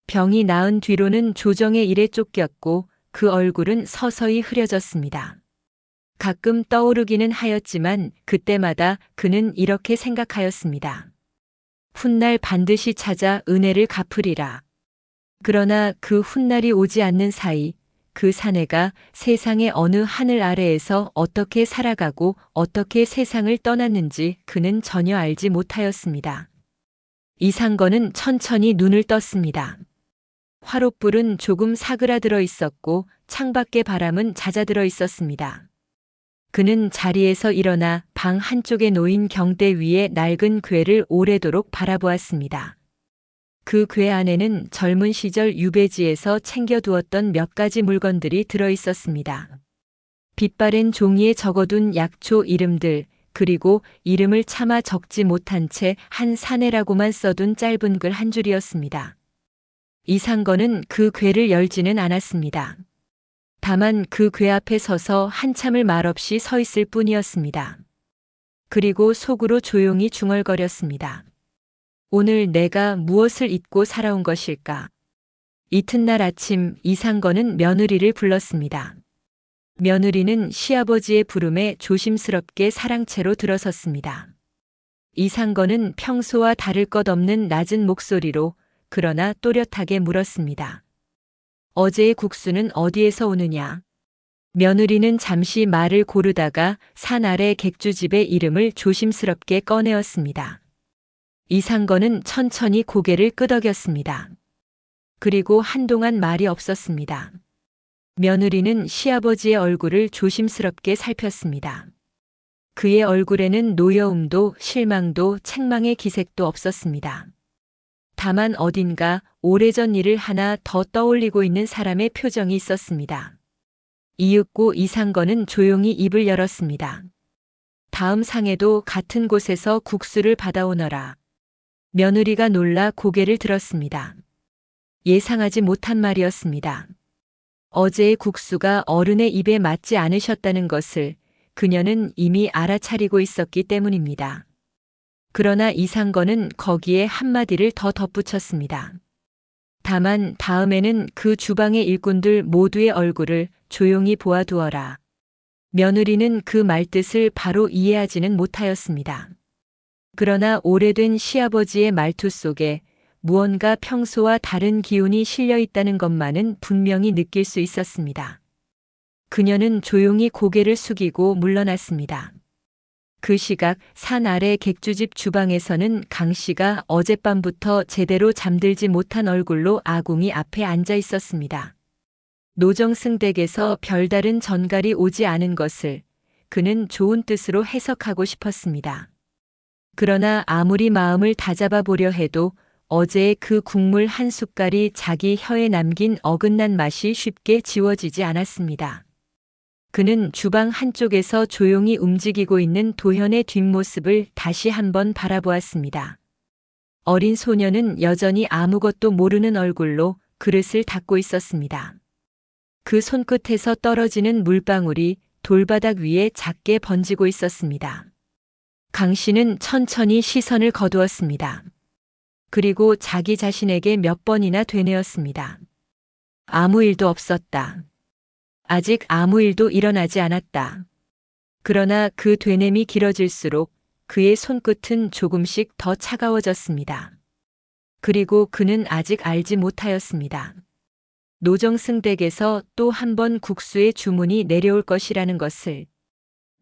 병이 나은 뒤로는 조정의 일에 쫓겼고 그 얼굴은 서서히 흐려졌습니다. 가끔 떠오르기는 하였지만 그때마다 그는 이렇게 생각하였습니다. 훗날 반드시 찾아 은혜를 갚으리라. 그러나 그 훗날이 오지 않는 사이 그 사내가 세상의 어느 하늘 아래에서 어떻게 살아가고 어떻게 세상을 떠났는지 그는 전혀 알지 못하였습니다. 이상건은 천천히 눈을 떴습니다. 화롯불은 조금 사그라들어 있었고 창밖의 바람은 잦아들어 있었습니다. 그는 자리에서 일어나 방 한쪽에 놓인 경대 위에 낡은 궤를 오래도록 바라보았습니다. 그 궤 안에는 젊은 시절 유배지에서 챙겨두었던 몇 가지 물건들이 들어 있었습니다. 빛바랜 종이에 적어둔 약초 이름들, 그리고 이름을 차마 적지 못한 채 한 사내라고만 써둔 짧은 글 한 줄이었습니다. 이상건은 그 궤를 열지는 않았습니다. 다만 그 궤 앞에 서서 한참을 말없이 서 있을 뿐이었습니다. 그리고 속으로 조용히 중얼거렸습니다. 오늘 내가 무엇을 잊고 살아온 것일까? 이튿날 아침 이상건은 며느리를 불렀습니다. 며느리는 시아버지의 부름에 조심스럽게 사랑채로 들어섰습니다. 이상건은 평소와 다를 것 없는 낮은 목소리로 그러나 또렷하게 물었습니다. 어제의 국수는 어디에서 오느냐? 며느리는 잠시 말을 고르다가 산 아래 객주집의 이름을 조심스럽게 꺼내었습니다. 이상건은 천천히 고개를 끄덕였습니다. 그리고 한동안 말이 없었습니다. 며느리는 시아버지의 얼굴을 조심스럽게 살폈습니다. 그의 얼굴에는 노여움도 실망도 책망의 기색도 없었습니다. 다만 어딘가 오래전 일을 하나 더 떠올리고 있는 사람의 표정이 있었습니다. 이윽고 이상건은 조용히 입을 열었습니다. 다음 상에도 같은 곳에서 국수를 받아오너라. 며느리가 놀라 고개를 들었습니다. 예상하지 못한 말이었습니다. 어제의 국수가 어른의 입에 맞지 않으셨다는 것을 그녀는 이미 알아차리고 있었기 때문입니다. 그러나 이상건은 거기에 한마디를 더 덧붙였습니다. 다만 다음에는 그 주방의 일꾼들 모두의 얼굴을 조용히 보아두어라. 며느리는 그 말뜻을 바로 이해하지는 못하였습니다. 그러나 오래된 시아버지의 말투 속에 무언가 평소와 다른 기운이 실려 있다는 것만은 분명히 느낄 수 있었습니다. 그녀는 조용히 고개를 숙이고 물러났습니다. 그 시각 산 아래 객주집 주방에서는 강 씨가 어젯밤부터 제대로 잠들지 못한 얼굴로 아궁이 앞에 앉아 있었습니다. 노정승 댁에서 별다른 전갈이 오지 않은 것을 그는 좋은 뜻으로 해석하고 싶었습니다. 그러나 아무리 마음을 다잡아 보려 해도 어제의 그 국물 한 숟갈이 자기 혀에 남긴 어긋난 맛이 쉽게 지워지지 않았습니다. 그는 주방 한쪽에서 조용히 움직이고 있는 도현의 뒷모습을 다시 한번 바라보았습니다. 어린 소녀는 여전히 아무것도 모르는 얼굴로 그릇을 닦고 있었습니다. 그 손끝에서 떨어지는 물방울이 돌바닥 위에 작게 번지고 있었습니다. 강 씨는 천천히 시선을 거두었습니다. 그리고 자기 자신에게 몇 번이나 되뇌었습니다. 아무 일도 없었다. 아직 아무 일도 일어나지 않았다. 그러나 그 되뇌미 길어질수록 그의 손끝은 조금씩 더 차가워졌습니다. 그리고 그는 아직 알지 못하였습니다. 노정승 댁에서 또 한 번 국수의 주문이 내려올 것이라는 것을,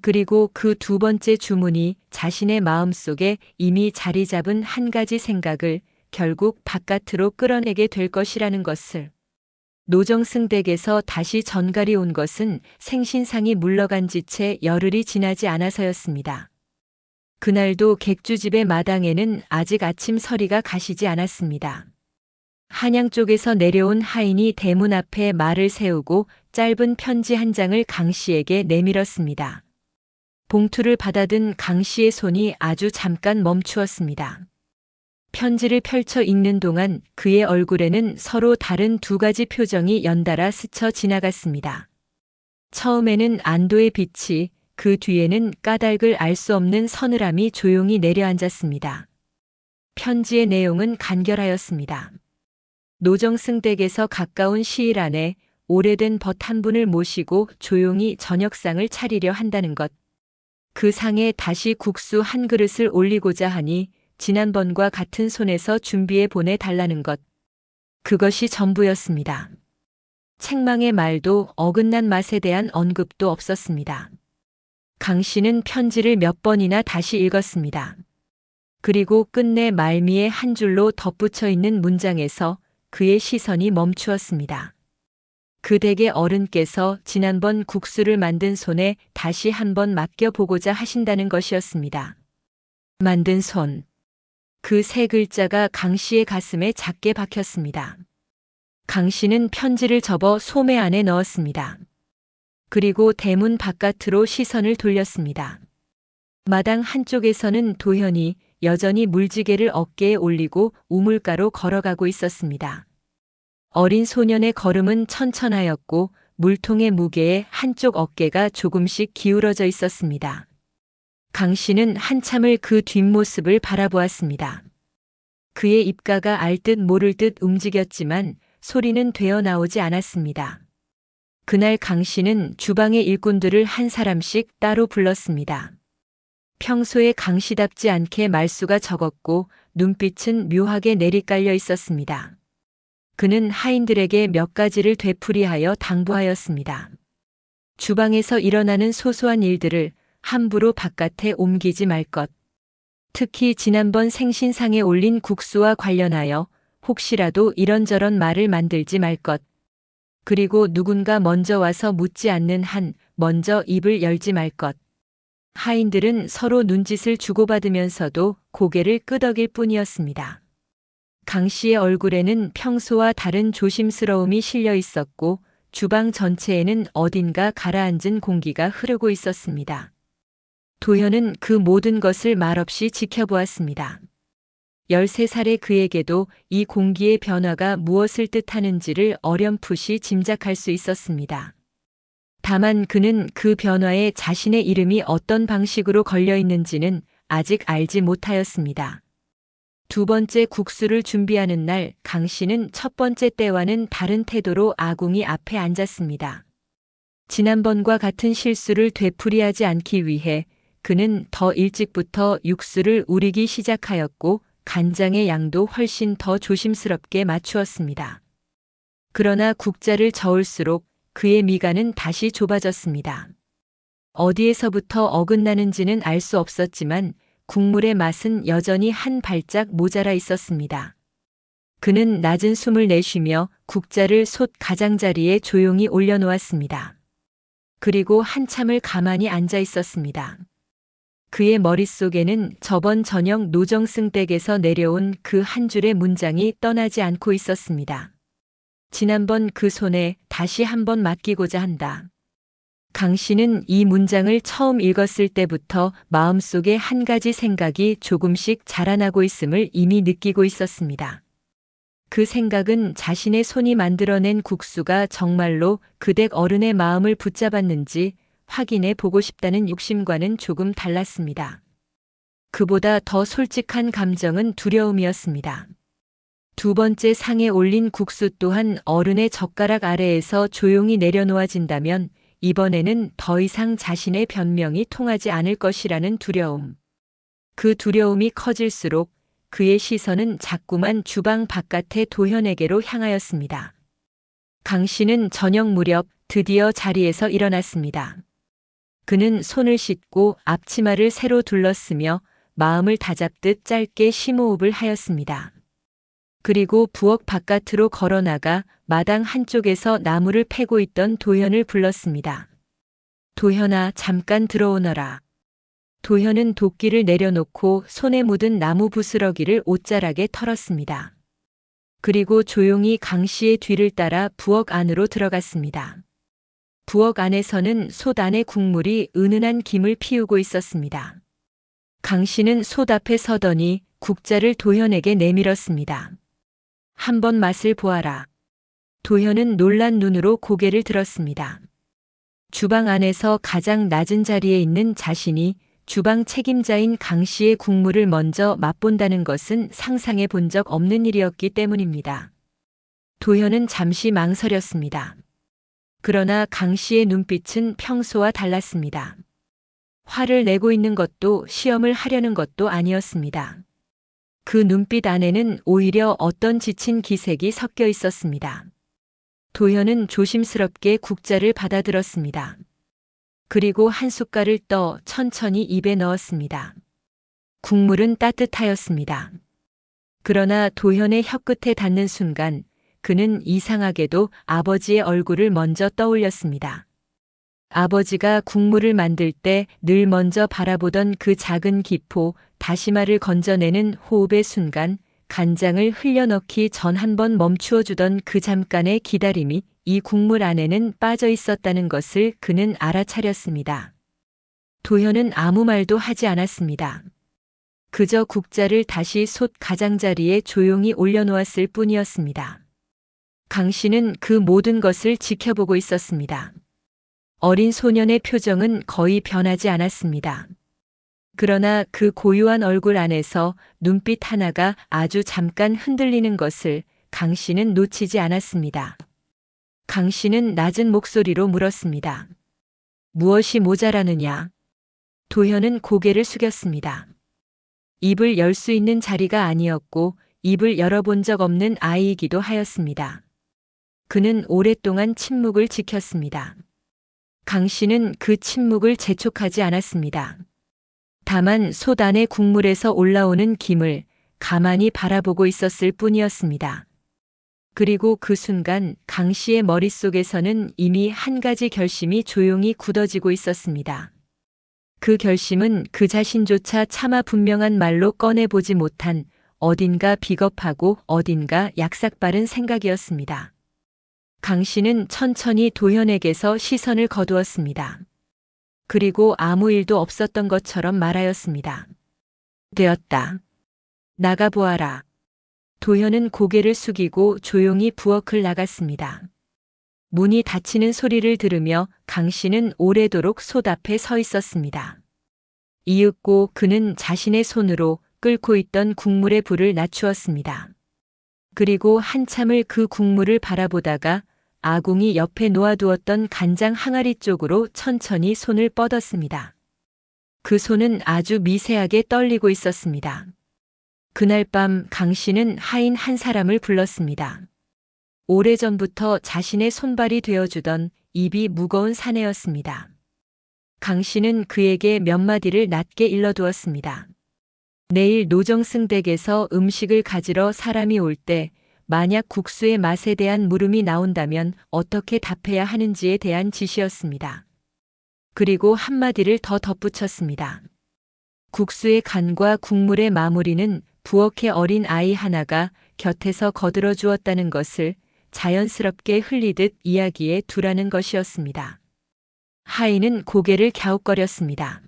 그리고 그 두 번째 주문이 자신의 마음속에 이미 자리 잡은 한 가지 생각을 결국 바깥으로 끌어내게 될 것이라는 것을. 노정승 댁에서 다시 전갈이 온 것은 생신상이 물러간 지 채 열흘이 지나지 않아서였습니다. 그날도 객주집의 마당에는 아직 아침 서리가 가시지 않았습니다. 한양 쪽에서 내려온 하인이 대문 앞에 말을 세우고 짧은 편지 한 장을 강 씨에게 내밀었습니다. 봉투를 받아든 강 씨의 손이 아주 잠깐 멈추었습니다. 편지를 펼쳐 읽는 동안 그의 얼굴에는 서로 다른 두 가지 표정이 연달아 스쳐 지나갔습니다. 처음에는 안도의 빛이, 그 뒤에는 까닭을 알 수 없는 서늘함이 조용히 내려앉았습니다. 편지의 내용은 간결하였습니다. 노정승 댁에서 가까운 시일 안에 오래된 벗 한 분을 모시고 조용히 저녁상을 차리려 한다는 것. 그 상에 다시 국수 한 그릇을 올리고자 하니 지난번과 같은 손에서 준비해 보내달라는 것. 그것이 전부였습니다. 책망의 말도 어긋난 맛에 대한 언급도 없었습니다. 강 씨는 편지를 몇 번이나 다시 읽었습니다. 그리고 끝내 말미에 한 줄로 덧붙여 있는 문장에서 그의 시선이 멈추었습니다. 그 댁의 어른께서 지난번 국수를 만든 손에 다시 한번 맡겨보고자 하신다는 것이었습니다. 만든 손. 그 세 글자가 강 씨의 가슴에 작게 박혔습니다. 강 씨는 편지를 접어 소매 안에 넣었습니다. 그리고 대문 바깥으로 시선을 돌렸습니다. 마당 한쪽에서는 도현이 여전히 물지개를 어깨에 올리고 우물가로 걸어가고 있었습니다. 어린 소년의 걸음은 천천하였고 물통의 무게에 한쪽 어깨가 조금씩 기울어져 있었습니다. 강 씨는 한참을 그 뒷모습을 바라보았습니다. 그의 입가가 알 듯 모를 듯 움직였지만 소리는 되어 나오지 않았습니다. 그날 강 씨는 주방의 일꾼들을 한 사람씩 따로 불렀습니다. 평소에 강 씨답지 않게 말수가 적었고 눈빛은 묘하게 내리깔려 있었습니다. 그는 하인들에게 몇 가지를 되풀이하여 당부하였습니다. 주방에서 일어나는 소소한 일들을 함부로 바깥에 옮기지 말 것. 특히 지난번 생신상에 올린 국수와 관련하여 혹시라도 이런저런 말을 만들지 말 것. 그리고 누군가 먼저 와서 묻지 않는 한 먼저 입을 열지 말 것. 하인들은 서로 눈짓을 주고받으면서도 고개를 끄덕일 뿐이었습니다. 강 씨의 얼굴에는 평소와 다른 조심스러움이 실려 있었고 주방 전체에는 어딘가 가라앉은 공기가 흐르고 있었습니다. 도현은 그 모든 것을 말없이 지켜보았습니다. 13살의 그에게도 이 공기의 변화가 무엇을 뜻하는지를 어렴풋이 짐작할 수 있었습니다. 다만 그는 그 변화에 자신의 이름이 어떤 방식으로 걸려 있는지는 아직 알지 못하였습니다. 두 번째 국수를 준비하는 날 강 씨는 첫 번째 때와는 다른 태도로 아궁이 앞에 앉았습니다. 지난번과 같은 실수를 되풀이하지 않기 위해 그는 더 일찍부터 육수를 우리기 시작하였고 간장의 양도 훨씬 더 조심스럽게 맞추었습니다. 그러나 국자를 저을수록 그의 미간은 다시 좁아졌습니다. 어디에서부터 어긋나는지는 알 수 없었지만 국물의 맛은 여전히 한 발짝 모자라 있었습니다. 그는 낮은 숨을 내쉬며 국자를 솥 가장자리에 조용히 올려놓았습니다. 그리고 한참을 가만히 앉아 있었습니다. 그의 머릿속에는 저번 저녁 노정승 댁에서 내려온 그 한 줄의 문장이 떠나지 않고 있었습니다. 지난번 그 손에 다시 한번 맡기고자 한다. 강 씨는 이 문장을 처음 읽었을 때부터 마음속에 한 가지 생각이 조금씩 자라나고 있음을 이미 느끼고 있었습니다. 그 생각은 자신의 손이 만들어낸 국수가 정말로 그 댁 어른의 마음을 붙잡았는지 확인해 보고 싶다는 욕심과는 조금 달랐습니다. 그보다 더 솔직한 감정은 두려움이었습니다. 두 번째 상에 올린 국수 또한 어른의 젓가락 아래에서 조용히 내려놓아진다면 이번에는 더 이상 자신의 변명이 통하지 않을 것이라는 두려움. 그 두려움이 커질수록 그의 시선은 자꾸만 주방 바깥의 도현에게로 향하였습니다. 강 씨는 저녁 무렵 드디어 자리에서 일어났습니다. 그는 손을 씻고 앞치마를 새로 둘렀으며 마음을 다잡듯 짧게 심호흡을 하였습니다. 그리고 부엌 바깥으로 걸어나가 마당 한쪽에서 나무를 패고 있던 도현을 불렀습니다. 도현아, 잠깐 들어오너라. 도현은 도끼를 내려놓고 손에 묻은 나무 부스러기를 옷자락에 털었습니다. 그리고 조용히 강 씨의 뒤를 따라 부엌 안으로 들어갔습니다. 부엌 안에서는 솥 안의 국물이 은은한 김을 피우고 있었습니다. 강 씨는 솥 앞에 서더니 국자를 도현에게 내밀었습니다. 한번 맛을 보아라. 도현은 놀란 눈으로 고개를 들었습니다. 주방 안에서 가장 낮은 자리에 있는 자신이 주방 책임자인 강 씨의 국물을 먼저 맛본다는 것은 상상해 본 적 없는 일이었기 때문입니다. 도현은 잠시 망설였습니다. 그러나 강 씨의 눈빛은 평소와 달랐습니다. 화를 내고 있는 것도 시험을 하려는 것도 아니었습니다. 그 눈빛 안에는 오히려 어떤 지친 기색이 섞여 있었습니다. 도현은 조심스럽게 국자를 받아들었습니다. 그리고 한 숟갈을 떠 천천히 입에 넣었습니다. 국물은 따뜻하였습니다. 그러나 도현의 혀끝에 닿는 순간 그는 이상하게도 아버지의 얼굴을 먼저 떠올렸습니다. 아버지가 국물을 만들 때 늘 먼저 바라보던 그 작은 기포, 다시마를 건져내는 호흡의 순간, 간장을 흘려넣기 전 한번 멈추어 주던 그 잠깐의 기다림이 이 국물 안에는 빠져 있었다는 것을 그는 알아차렸습니다. 도현은 아무 말도 하지 않았습니다. 그저 국자를 다시 솥 가장자리에 조용히 올려놓았을 뿐이었습니다. 강 씨는 그 모든 것을 지켜보고 있었습니다. 어린 소년의 표정은 거의 변하지 않았습니다. 그러나 그 고요한 얼굴 안에서 눈빛 하나가 아주 잠깐 흔들리는 것을 강 씨는 놓치지 않았습니다. 강 씨는 낮은 목소리로 물었습니다. 무엇이 모자라느냐? 도현은 고개를 숙였습니다. 입을 열 수 있는 자리가 아니었고 입을 열어본 적 없는 아이이기도 하였습니다. 그는 오랫동안 침묵을 지켰습니다. 강 씨는 그 침묵을 재촉하지 않았습니다. 다만 솥 안의 국물에서 올라오는 김을 가만히 바라보고 있었을 뿐이었습니다. 그리고 그 순간 강 씨의 머릿속에서는 이미 한 가지 결심이 조용히 굳어지고 있었습니다. 그 결심은 그 자신조차 차마 분명한 말로 꺼내보지 못한 어딘가 비겁하고 어딘가 약삭빠른 생각이었습니다. 강 씨는 천천히 도현에게서 시선을 거두었습니다. 그리고 아무 일도 없었던 것처럼 말하였습니다. 되었다. 나가보아라. 도현은 고개를 숙이고 조용히 부엌을 나갔습니다. 문이 닫히는 소리를 들으며 강 씨는 오래도록 솥 앞에 서 있었습니다. 이윽고 그는 자신의 손으로 끓고 있던 국물의 불을 낮추었습니다. 그리고 한참을 그 국물을 바라보다가 아궁이 옆에 놓아두었던 간장 항아리 쪽으로 천천히 손을 뻗었습니다. 그 손은 아주 미세하게 떨리고 있었습니다. 그날 밤 강 씨는 하인 한 사람을 불렀습니다. 오래전부터 자신의 손발이 되어주던 입이 무거운 사내였습니다. 강 씨는 그에게 몇 마디를 낮게 일러두었습니다. 내일 노정승 댁에서 음식을 가지러 사람이 올 때 만약 국수의 맛에 대한 물음이 나온다면 어떻게 답해야 하는지에 대한 지시였습니다. 그리고 한마디를 더 덧붙였습니다. 국수의 간과 국물의 마무리는 부엌의 어린 아이 하나가 곁에서 거들어 주었다는 것을 자연스럽게 흘리듯 이야기에 두라는 것이었습니다. 하인은 고개를 갸웃거렸습니다.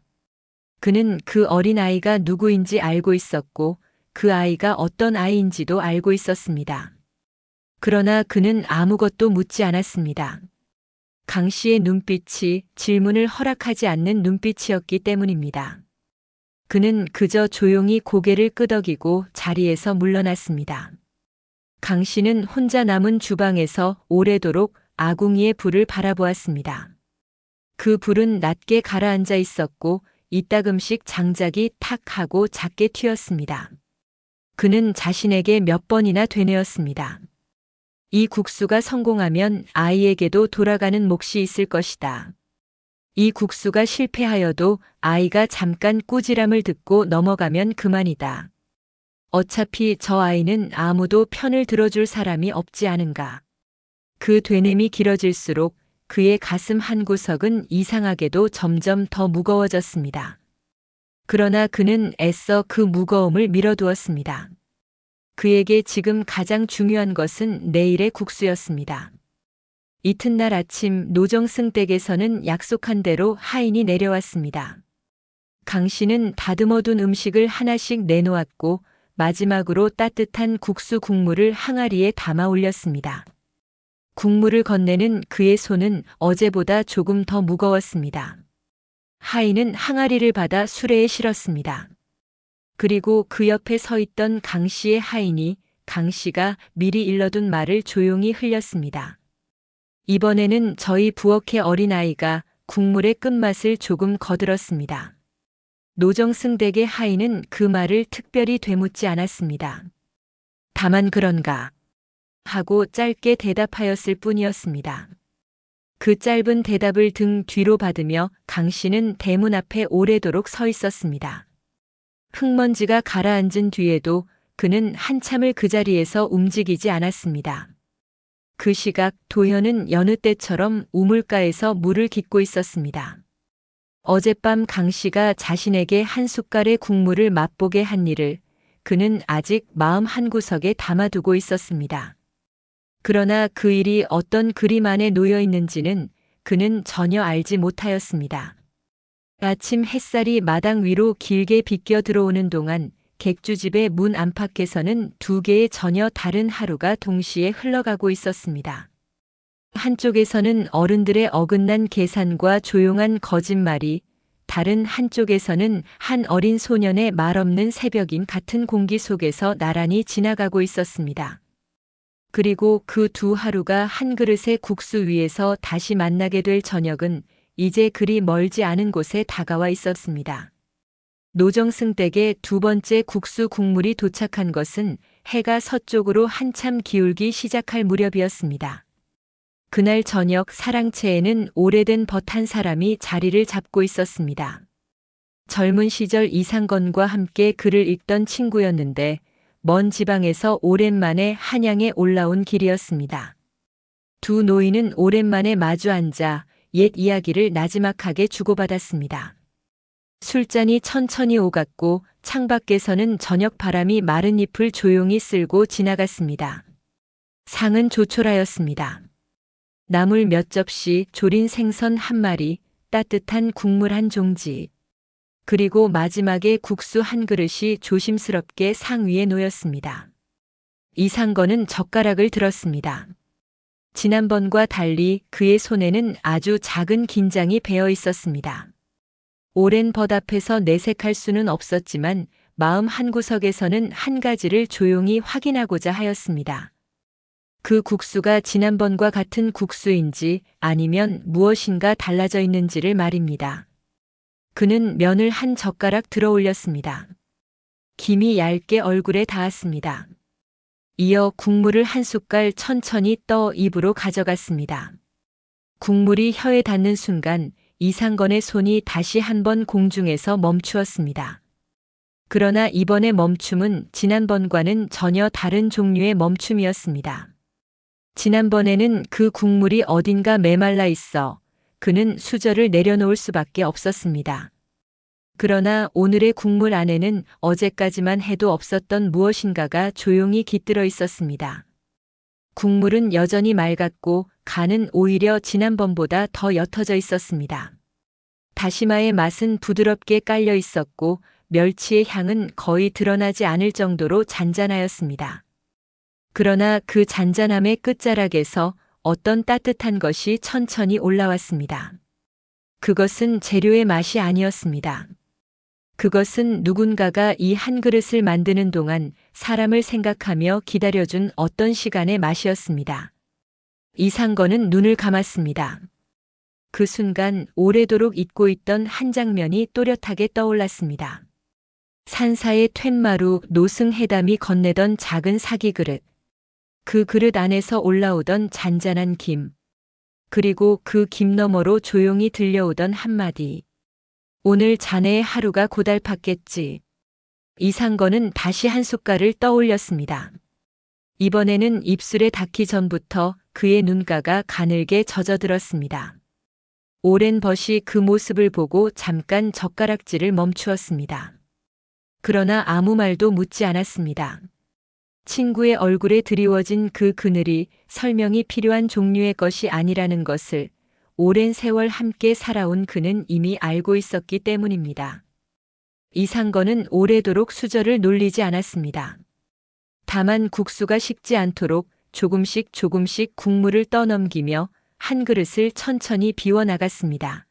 그는 그 어린 아이가 누구인지 알고 있었고 그 아이가 어떤 아이인지도 알고 있었습니다. 그러나 그는 아무것도 묻지 않았습니다. 강 씨의 눈빛이 질문을 허락하지 않는 눈빛이었기 때문입니다. 그는 그저 조용히 고개를 끄덕이고 자리에서 물러났습니다. 강 씨는 혼자 남은 주방에서 오래도록 아궁이의 불을 바라보았습니다. 그 불은 낮게 가라앉아 있었고 이따금씩 장작이 탁 하고 작게 튀었습니다. 그는 자신에게 몇 번이나 되뇌었습니다. 이 국수가 성공하면 아이에게도 돌아가는 몫이 있을 것이다. 이 국수가 실패하여도 아이가 잠깐 꾸지람을 듣고 넘어가면 그만이다. 어차피 저 아이는 아무도 편을 들어줄 사람이 없지 않은가. 그 되뇌미 길어질수록 그의 가슴 한구석은 이상하게도 점점 더 무거워졌습니다. 그러나 그는 애써 그 무거움을 밀어두었습니다. 그에게 지금 가장 중요한 것은 내일의 국수였습니다. 이튿날 아침 노정승 댁에서는 약속한 대로 하인이 내려왔습니다. 강 씨는 다듬어둔 음식을 하나씩 내놓았고 마지막으로 따뜻한 국수 국물을 항아리에 담아 올렸습니다. 국물을 건네는 그의 손은 어제보다 조금 더 무거웠습니다. 하인은 항아리를 받아 수레에 실었습니다. 그리고 그 옆에 서 있던 강 씨의 하인이 강 씨가 미리 일러둔 말을 조용히 흘렸습니다. 이번에는 저희 부엌의 어린아이가 국물의 끝맛을 조금 거들었습니다. 노정승 댁의 하인은 그 말을 특별히 되묻지 않았습니다. 다만 그런가 하고 짧게 대답하였을 뿐이었습니다. 그 짧은 대답을 등 뒤로 받으며 강 씨는 대문 앞에 오래도록 서 있었습니다. 흙먼지가 가라앉은 뒤에도 그는 한참을 그 자리에서 움직이지 않았습니다. 그 시각 도현은 여느 때처럼 우물가에서 물을 깃고 있었습니다. 어젯밤 강 씨가 자신에게 한 숟갈의 국물을 맛보게 한 일을 그는 아직 마음 한구석에 담아두고 있었습니다. 그러나 그 일이 어떤 그림 안에 놓여 있는지는 그는 전혀 알지 못하였습니다. 아침 햇살이 마당 위로 길게 비껴 들어오는 동안 객주집의 문 안팎에서는 두 개의 전혀 다른 하루가 동시에 흘러가고 있었습니다. 한쪽에서는 어른들의 어긋난 계산과 조용한 거짓말이, 다른 한쪽에서는 한 어린 소년의 말없는 새벽임 같은 공기 속에서 나란히 지나가고 있었습니다. 그리고 그 두 하루가 한 그릇의 국수 위에서 다시 만나게 될 저녁은 이제 그리 멀지 않은 곳에 다가와 있었습니다. 노정승 댁에 두 번째 국수 국물이 도착한 것은 해가 서쪽으로 한참 기울기 시작할 무렵이었습니다. 그날 저녁 사랑채에는 오래된 벗 한 사람이 자리를 잡고 있었습니다. 젊은 시절 이상건과 함께 글을 읽던 친구였는데 먼 지방에서 오랜만에 한양에 올라온 길이었습니다. 두 노인은 오랜만에 마주 앉아 옛 이야기를 나지막하게 주고받았습니다. 술잔이 천천히 오갔고 창밖에서는 저녁 바람이 마른 잎을 조용히 쓸고 지나갔습니다. 상은 조촐하였습니다. 나물 몇 접시, 조린 생선 한 마리, 따뜻한 국물 한 종지, 그리고 마지막에 국수 한 그릇이 조심스럽게 상 위에 놓였습니다. 이상건은 젓가락을 들었습니다. 지난번과 달리 그의 손에는 아주 작은 긴장이 배어 있었습니다. 오랜 벗 앞에서 내색할 수는 없었지만 마음 한구석에서는 한 가지를 조용히 확인하고자 하였습니다. 그 국수가 지난번과 같은 국수인지 아니면 무엇인가 달라져 있는지를 말입니다. 그는 면을 한 젓가락 들어 올렸습니다. 김이 얇게 얼굴에 닿았습니다. 이어 국물을 한 숟갈 천천히 떠 입으로 가져갔습니다. 국물이 혀에 닿는 순간 이상건의 손이 다시 한번 공중에서 멈추었습니다. 그러나 이번의 멈춤은 지난번과는 전혀 다른 종류의 멈춤이었습니다. 지난번에는 그 국물이 어딘가 메말라 있어 그는 수저를 내려놓을 수밖에 없었습니다. 그러나 오늘의 국물 안에는 어제까지만 해도 없었던 무엇인가가 조용히 깃들어 있었습니다. 국물은 여전히 맑았고 간은 오히려 지난번보다 더 옅어져 있었습니다. 다시마의 맛은 부드럽게 깔려 있었고 멸치의 향은 거의 드러나지 않을 정도로 잔잔하였습니다. 그러나 그 잔잔함의 끝자락에서 어떤 따뜻한 것이 천천히 올라왔습니다. 그것은 재료의 맛이 아니었습니다. 그것은 누군가가 이 한 그릇을 만드는 동안 사람을 생각하며 기다려준 어떤 시간의 맛이었습니다. 이상건은 눈을 감았습니다. 그 순간 오래도록 잊고 있던 한 장면이 또렷하게 떠올랐습니다. 산사의 툇마루 노승해담이 건네던 작은 사기 그릇. 그 그릇 안에서 올라오던 잔잔한 김. 그리고 그 김 너머로 조용히 들려오던 한마디. 오늘 자네의 하루가 고달팠겠지. 이상건은 다시 한 숟갈을 떠올렸습니다. 이번에는 입술에 닿기 전부터 그의 눈가가 가늘게 젖어들었습니다. 오랜 벗이 그 모습을 보고 잠깐 젓가락질을 멈추었습니다. 그러나 아무 말도 묻지 않았습니다. 친구의 얼굴에 드리워진 그 그늘이 설명이 필요한 종류의 것이 아니라는 것을 오랜 세월 함께 살아온 그는 이미 알고 있었기 때문입니다. 이상건은 오래도록 수저를 놀리지 않았습니다. 다만 국수가 식지 않도록 조금씩 국물을 떠넘기며 한 그릇을 천천히 비워나갔습니다.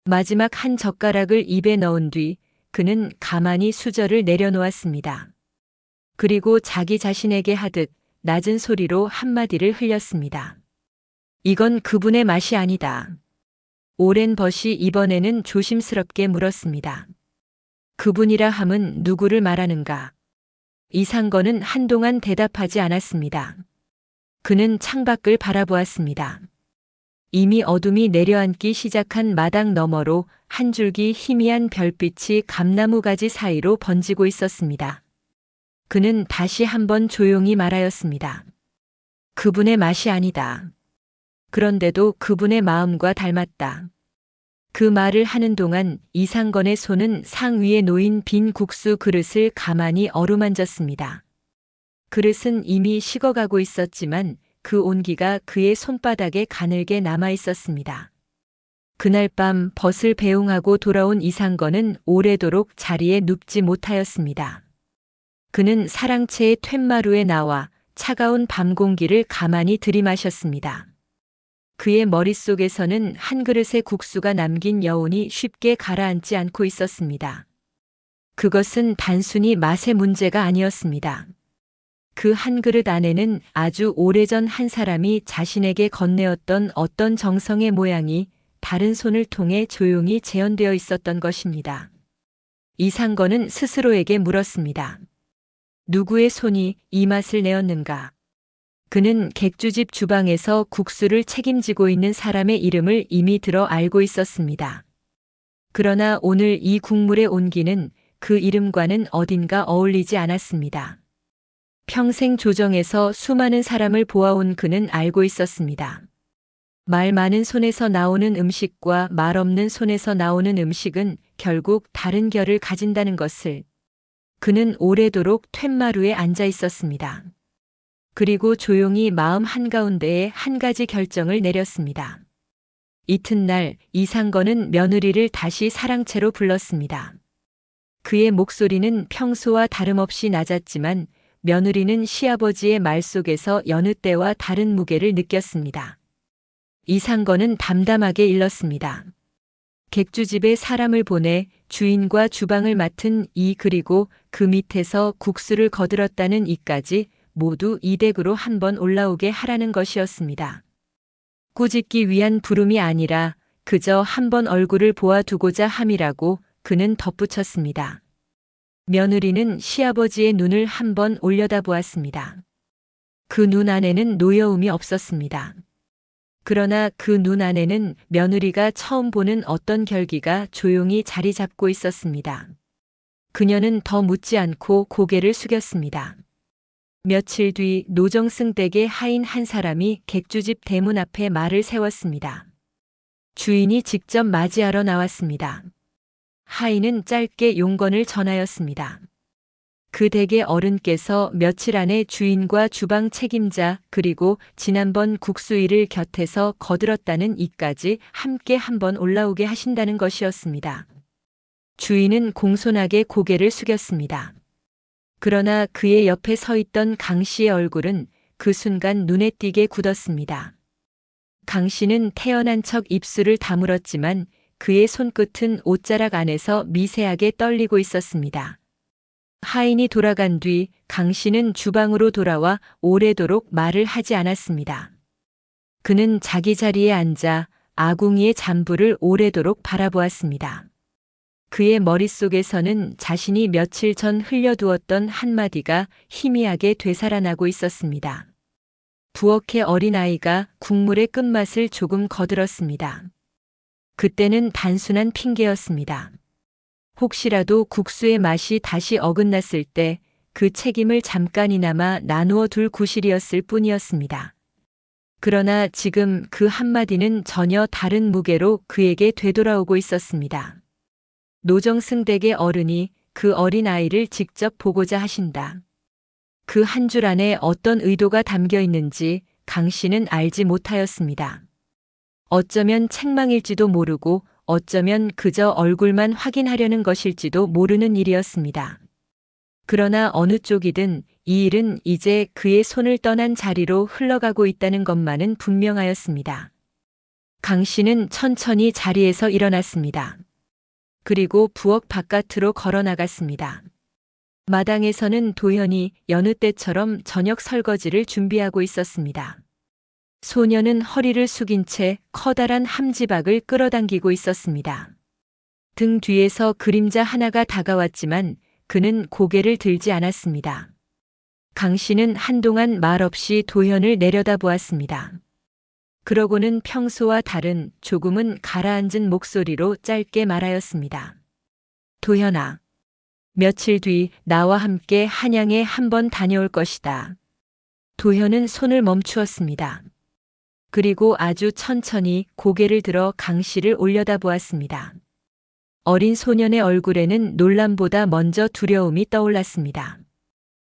마지막 한 젓가락을 입에 넣은 뒤 그는 가만히 수저를 내려놓았습니다. 그리고 자기 자신에게 하듯 낮은 소리로 한마디를 흘렸습니다. 이건 그분의 맛이 아니다. 오랜 벗이 이번에는 조심스럽게 물었습니다. 그분이라 함은 누구를 말하는가? 이상건은 한동안 대답하지 않았습니다. 그는 창밖을 바라보았습니다. 이미 어둠이 내려앉기 시작한 마당 너머로 한 줄기 희미한 별빛이 감나무 가지 사이로 번지고 있었습니다. 그는 다시 한번 조용히 말하였습니다. 그분의 맛이 아니다. 그런데도 그분의 마음과 닮았다. 그 말을 하는 동안 이상건의 손은 상 위에 놓인 빈 국수 그릇을 가만히 어루만졌습니다. 그릇은 이미 식어가고 있었지만 그 온기가 그의 손바닥에 가늘게 남아 있었습니다. 그날 밤 벗을 배웅하고 돌아온 이상건은 오래도록 자리에 눕지 못하였습니다. 그는 사랑채의 툇마루에 나와 차가운 밤 공기를 가만히 들이마셨습니다. 그의 머릿속에서는 한 그릇의 국수가 남긴 여운이 쉽게 가라앉지 않고 있었습니다. 그것은 단순히 맛의 문제가 아니었습니다. 그 한 그릇 안에는 아주 오래전 한 사람이 자신에게 건네었던 어떤 정성의 모양이 다른 손을 통해 조용히 재현되어 있었던 것입니다. 이상건은 스스로에게 물었습니다. 누구의 손이 이 맛을 내었는가? 그는 객주집 주방에서 국수를 책임지고 있는 사람의 이름을 이미 들어 알고 있었습니다. 그러나 오늘 이 국물의 온기는 그 이름과는 어딘가 어울리지 않았습니다. 평생 조정에서 수많은 사람을 보아온 그는 알고 있었습니다. 말 많은 손에서 나오는 음식과 말 없는 손에서 나오는 음식은 결국 다른 결을 가진다는 것을. 그는 오래도록 툇마루에 앉아 있었습니다. 그리고 조용히 마음 한가운데에 한 가지 결정을 내렸습니다. 이튿날 이상건은 며느리를 다시 사랑채로 불렀습니다. 그의 목소리는 평소와 다름없이 낮았지만 며느리는 시아버지의 말 속에서 여느 때와 다른 무게를 느꼈습니다. 이상건은 담담하게 일렀습니다. 객주집에 사람을 보내 주인과 주방을 맡은 이 그리고 그 밑에서 국수를 거들었다는 이까지 모두 이 댁으로 한번 올라오게 하라는 것이었습니다. 꾸짖기 위한 부름이 아니라 그저 한번 얼굴을 보아두고자 함이라고 그는 덧붙였습니다. 며느리는 시아버지의 눈을 한번 올려다보았습니다. 그 눈 안에는 노여움이 없었습니다. 그러나 그 눈 안에는 며느리가 처음 보는 어떤 결기가 조용히 자리 잡고 있었습니다. 그녀는 더 묻지 않고 고개를 숙였습니다. 며칠 뒤 노정승 댁의 하인 한 사람이 객주집 대문 앞에 말을 세웠습니다. 주인이 직접 맞이하러 나왔습니다. 하인은 짧게 용건을 전하였습니다. 그 댁의 어른께서 며칠 안에 주인과 주방 책임자 그리고 지난번 국수일을 곁에서 거들었다는 이까지 함께 한번 올라오게 하신다는 것이었습니다. 주인은 공손하게 고개를 숙였습니다. 그러나 그의 옆에 서 있던 강 씨의 얼굴은 그 순간 눈에 띄게 굳었습니다. 강 씨는 태연한 척 입술을 다물었지만 그의 손끝은 옷자락 안에서 미세하게 떨리고 있었습니다. 하인이 돌아간 뒤 강 씨는 주방으로 돌아와 오래도록 말을 하지 않았습니다. 그는 자기 자리에 앉아 아궁이의 잔불을 오래도록 바라보았습니다. 그의 머릿속에서는 자신이 며칠 전 흘려두었던 한마디가 희미하게 되살아나고 있었습니다. 부엌의 어린아이가 국물의 끝맛을 조금 거들었습니다. 그때는 단순한 핑계였습니다. 혹시라도 국수의 맛이 다시 어긋났을 때 그 책임을 잠깐이나마 나누어 둘 구실이었을 뿐이었습니다. 그러나 지금 그 한마디는 전혀 다른 무게로 그에게 되돌아오고 있었습니다. 노정승 댁의 어른이 그 어린아이를 직접 보고자 하신다. 그 한 줄 안에 어떤 의도가 담겨 있는지 강 씨는 알지 못하였습니다. 어쩌면 책망일지도 모르고 어쩌면 그저 얼굴만 확인하려는 것일지도 모르는 일이었습니다. 그러나 어느 쪽이든 이 일은 이제 그의 손을 떠난 자리로 흘러가고 있다는 것만은 분명하였습니다. 강 씨는 천천히 자리에서 일어났습니다. 그리고 부엌 바깥으로 걸어 나갔습니다. 마당에서는 도현이 여느 때처럼 저녁 설거지를 준비하고 있었습니다. 소녀는 허리를 숙인 채 커다란 함지박을 끌어당기고 있었습니다. 등 뒤에서 그림자 하나가 다가왔지만 그는 고개를 들지 않았습니다. 강 씨는 한동안 말없이 도현을 내려다보았습니다. 그러고는 평소와 다른 조금은 가라앉은 목소리로 짧게 말하였습니다. 도현아, 며칠 뒤 나와 함께 한양에 한번 다녀올 것이다. 도현은 손을 멈추었습니다. 그리고 아주 천천히 고개를 들어 강 씨를 올려다보았습니다. 어린 소년의 얼굴에는 놀람보다 먼저 두려움이 떠올랐습니다.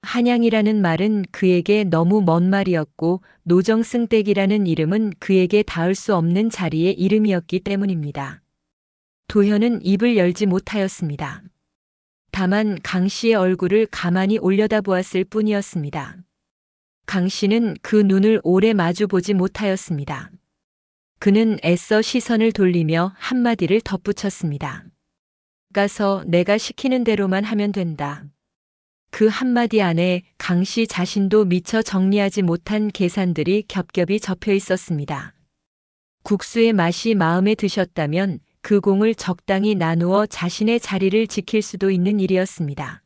한양이라는 말은 그에게 너무 먼 말이었고 노정승 댁이라는 이름은 그에게 닿을 수 없는 자리의 이름이었기 때문입니다. 도현은 입을 열지 못하였습니다. 다만 강 씨의 얼굴을 가만히 올려다보았을 뿐이었습니다. 강 씨는 그 눈을 오래 마주보지 못하였습니다. 그는 애써 시선을 돌리며 한마디를 덧붙였습니다. 가서 내가 시키는 대로만 하면 된다. 그 한마디 안에 강 씨 자신도 미처 정리하지 못한 계산들이 겹겹이 접혀 있었습니다. 국수의 맛이 마음에 드셨다면 그 공을 적당히 나누어 자신의 자리를 지킬 수도 있는 일이었습니다.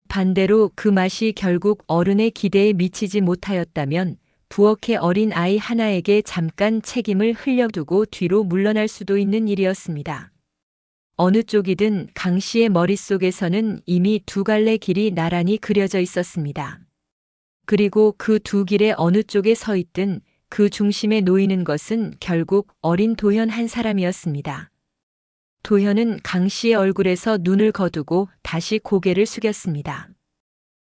반대로 그 맛이 결국 어른의 기대에 미치지 못하였다면 부엌의 어린 아이 하나에게 잠깐 책임을 흘려두고 뒤로 물러날 수도 있는 일이었습니다. 어느 쪽이든 강 씨의 머릿속에서는 이미 두 갈래 길이 나란히 그려져 있었습니다. 그리고 그 두 길의 어느 쪽에 서 있든 그 중심에 놓이는 것은 결국 어린 도현 한 사람이었습니다. 도현은 강 씨의 얼굴에서 눈을 거두고 다시 고개를 숙였습니다.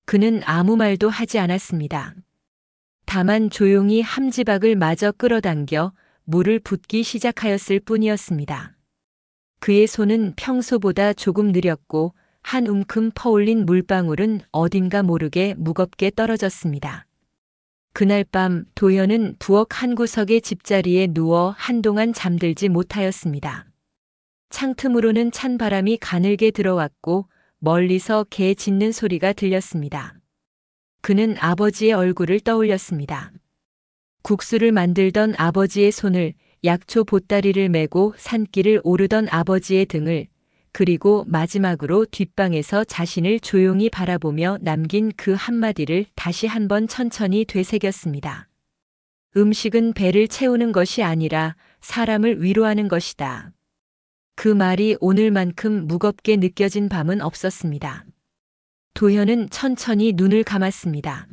그는 아무 말도 하지 않았습니다. 다만 조용히 함지박을 마저 끌어당겨 물을 붓기 시작하였을 뿐이었습니다. 그의 손은 평소보다 조금 느렸고 한 움큼 퍼올린 물방울은 어딘가 모르게 무겁게 떨어졌습니다. 그날 밤 도현은 부엌 한 구석의 집자리에 누워 한동안 잠들지 못하였습니다. 창틈으로는 찬 바람이 가늘게 들어왔고 멀리서 개 짖는 소리가 들렸습니다. 그는 아버지의 얼굴을 떠올렸습니다. 국수를 만들던 아버지의 손을, 약초 보따리를 메고 산길을 오르던 아버지의 등을, 그리고 마지막으로 뒷방에서 자신을 조용히 바라보며 남긴 그 한마디를 다시 한번 천천히 되새겼습니다. 음식은 배를 채우는 것이 아니라 사람을 위로하는 것이다. 그 말이 오늘만큼 무겁게 느껴진 밤은 없었습니다. 도현은 천천히 눈을 감았습니다.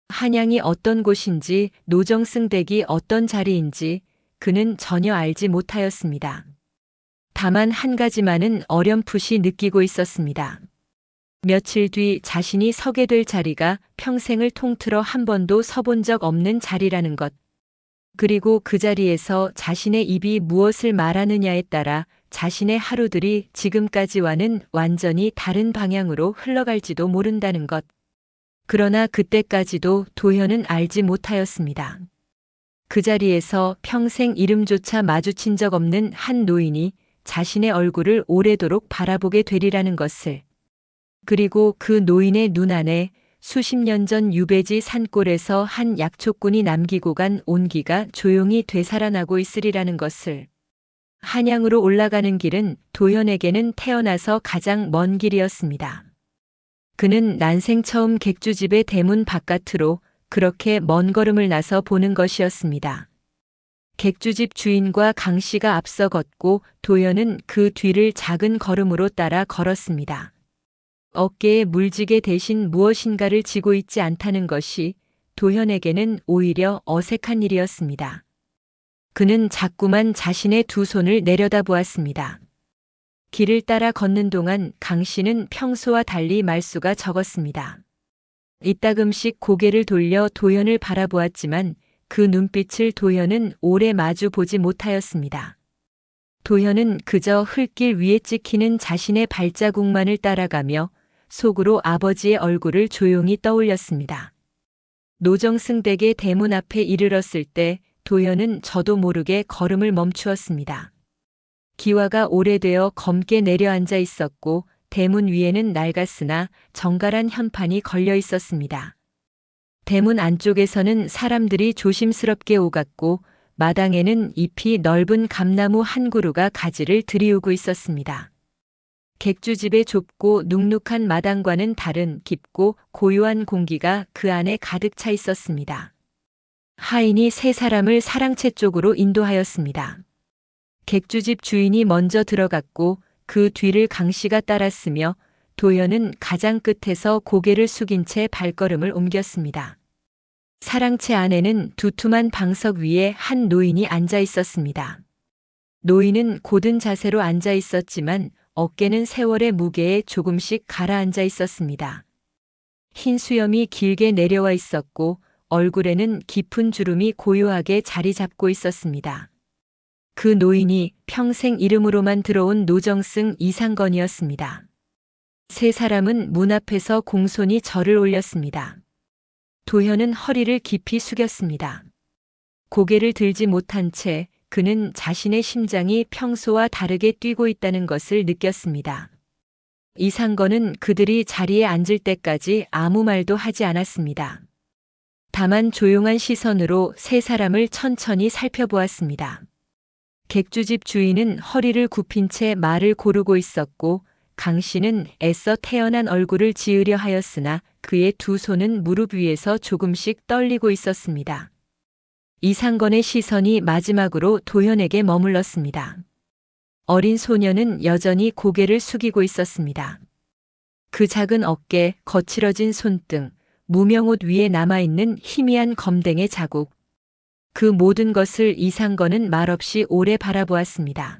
한양이 어떤 곳인지, 노정승 댁이 어떤 자리인지 그는 전혀 알지 못하였습니다. 다만 한 가지만은 어렴풋이 느끼고 있었습니다. 며칠 뒤 자신이 서게 될 자리가 평생을 통틀어 한 번도 서본 적 없는 자리라는 것. 그리고 그 자리에서 자신의 입이 무엇을 말하느냐에 따라 자신의 하루들이 지금까지와는 완전히 다른 방향으로 흘러갈지도 모른다는 것. 그러나 그때까지도 도현은 알지 못하였습니다. 그 자리에서 평생 이름조차 마주친 적 없는 한 노인이 자신의 얼굴을 오래도록 바라보게 되리라는 것을. 그리고 그 노인의 눈 안에 수십 년 전 유배지 산골에서 한 약초꾼이 남기고 간 온기가 조용히 되살아나고 있으리라는 것을. 한양으로 올라가는 길은 도현에게는 태어나서 가장 먼 길이었습니다. 그는 난생 처음 객주집의 대문 바깥으로 그렇게 먼 걸음을 나서 보는 것이었습니다. 객주집 주인과 강 씨가 앞서 걷고 도현은 그 뒤를 작은 걸음으로 따라 걸었습니다. 어깨에 물지개 대신 무엇인가를 지고 있지 않다는 것이 도현에게는 오히려 어색한 일이었습니다. 그는 자꾸만 자신의 두 손을 내려다보았습니다. 길을 따라 걷는 동안 강 씨는 평소와 달리 말수가 적었습니다. 이따금씩 고개를 돌려 도현을 바라보았지만 그 눈빛을 도현은 오래 마주 보지 못하였습니다. 도현은 그저 흙길 위에 찍히는 자신의 발자국만을 따라가며 속으로 아버지의 얼굴을 조용히 떠올렸습니다. 노정승 댁의 대문 앞에 이르렀을 때 도현은 저도 모르게 걸음을 멈추었습니다. 기와가 오래되어 검게 내려앉아 있었고 대문 위에는 낡았으나 정갈한 현판이 걸려 있었습니다. 대문 안쪽에서는 사람들이 조심스럽게 오갔고 마당에는 잎이 넓은 감나무 한 그루가 가지를 들이우고 있었습니다. 객주집의 좁고 눅눅한 마당과는 다른 깊고 고요한 공기가 그 안에 가득 차 있었습니다. 하인이 세 사람을 사랑채 쪽으로 인도하였습니다. 객주집 주인이 먼저 들어갔고 그 뒤를 강 씨가 따랐으며 도현은 가장 끝에서 고개를 숙인 채 발걸음을 옮겼습니다. 사랑채 안에는 두툼한 방석 위에 한 노인이 앉아 있었습니다. 노인은 고든 자세로 앉아 있었지만 어깨는 세월의 무게에 조금씩 가라앉아 있었습니다. 흰 수염이 길게 내려와 있었고 얼굴에는 깊은 주름이 고요하게 자리 잡고 있었습니다. 그 노인이 평생 이름으로만 들어온 노정승 이상건이었습니다. 세 사람은 문 앞에서 공손히 절을 올렸습니다. 도현은 허리를 깊이 숙였습니다. 고개를 들지 못한 채 그는 자신의 심장이 평소와 다르게 뛰고 있다는 것을 느꼈습니다. 이상건은 그들이 자리에 앉을 때까지 아무 말도 하지 않았습니다. 다만 조용한 시선으로 세 사람을 천천히 살펴보았습니다. 객주집 주인은 허리를 굽힌 채 말을 고르고 있었고 강 씨는 애써 태연한 얼굴을 지으려 하였으나 그의 두 손은 무릎 위에서 조금씩 떨리고 있었습니다. 이상건의 시선이 마지막으로 도현에게 머물렀습니다. 어린 소녀는 여전히 고개를 숙이고 있었습니다. 그 작은 어깨, 거칠어진 손등, 무명옷 위에 남아있는 희미한 검댕의 자국. 그 모든 것을 이상건은 말없이 오래 바라보았습니다.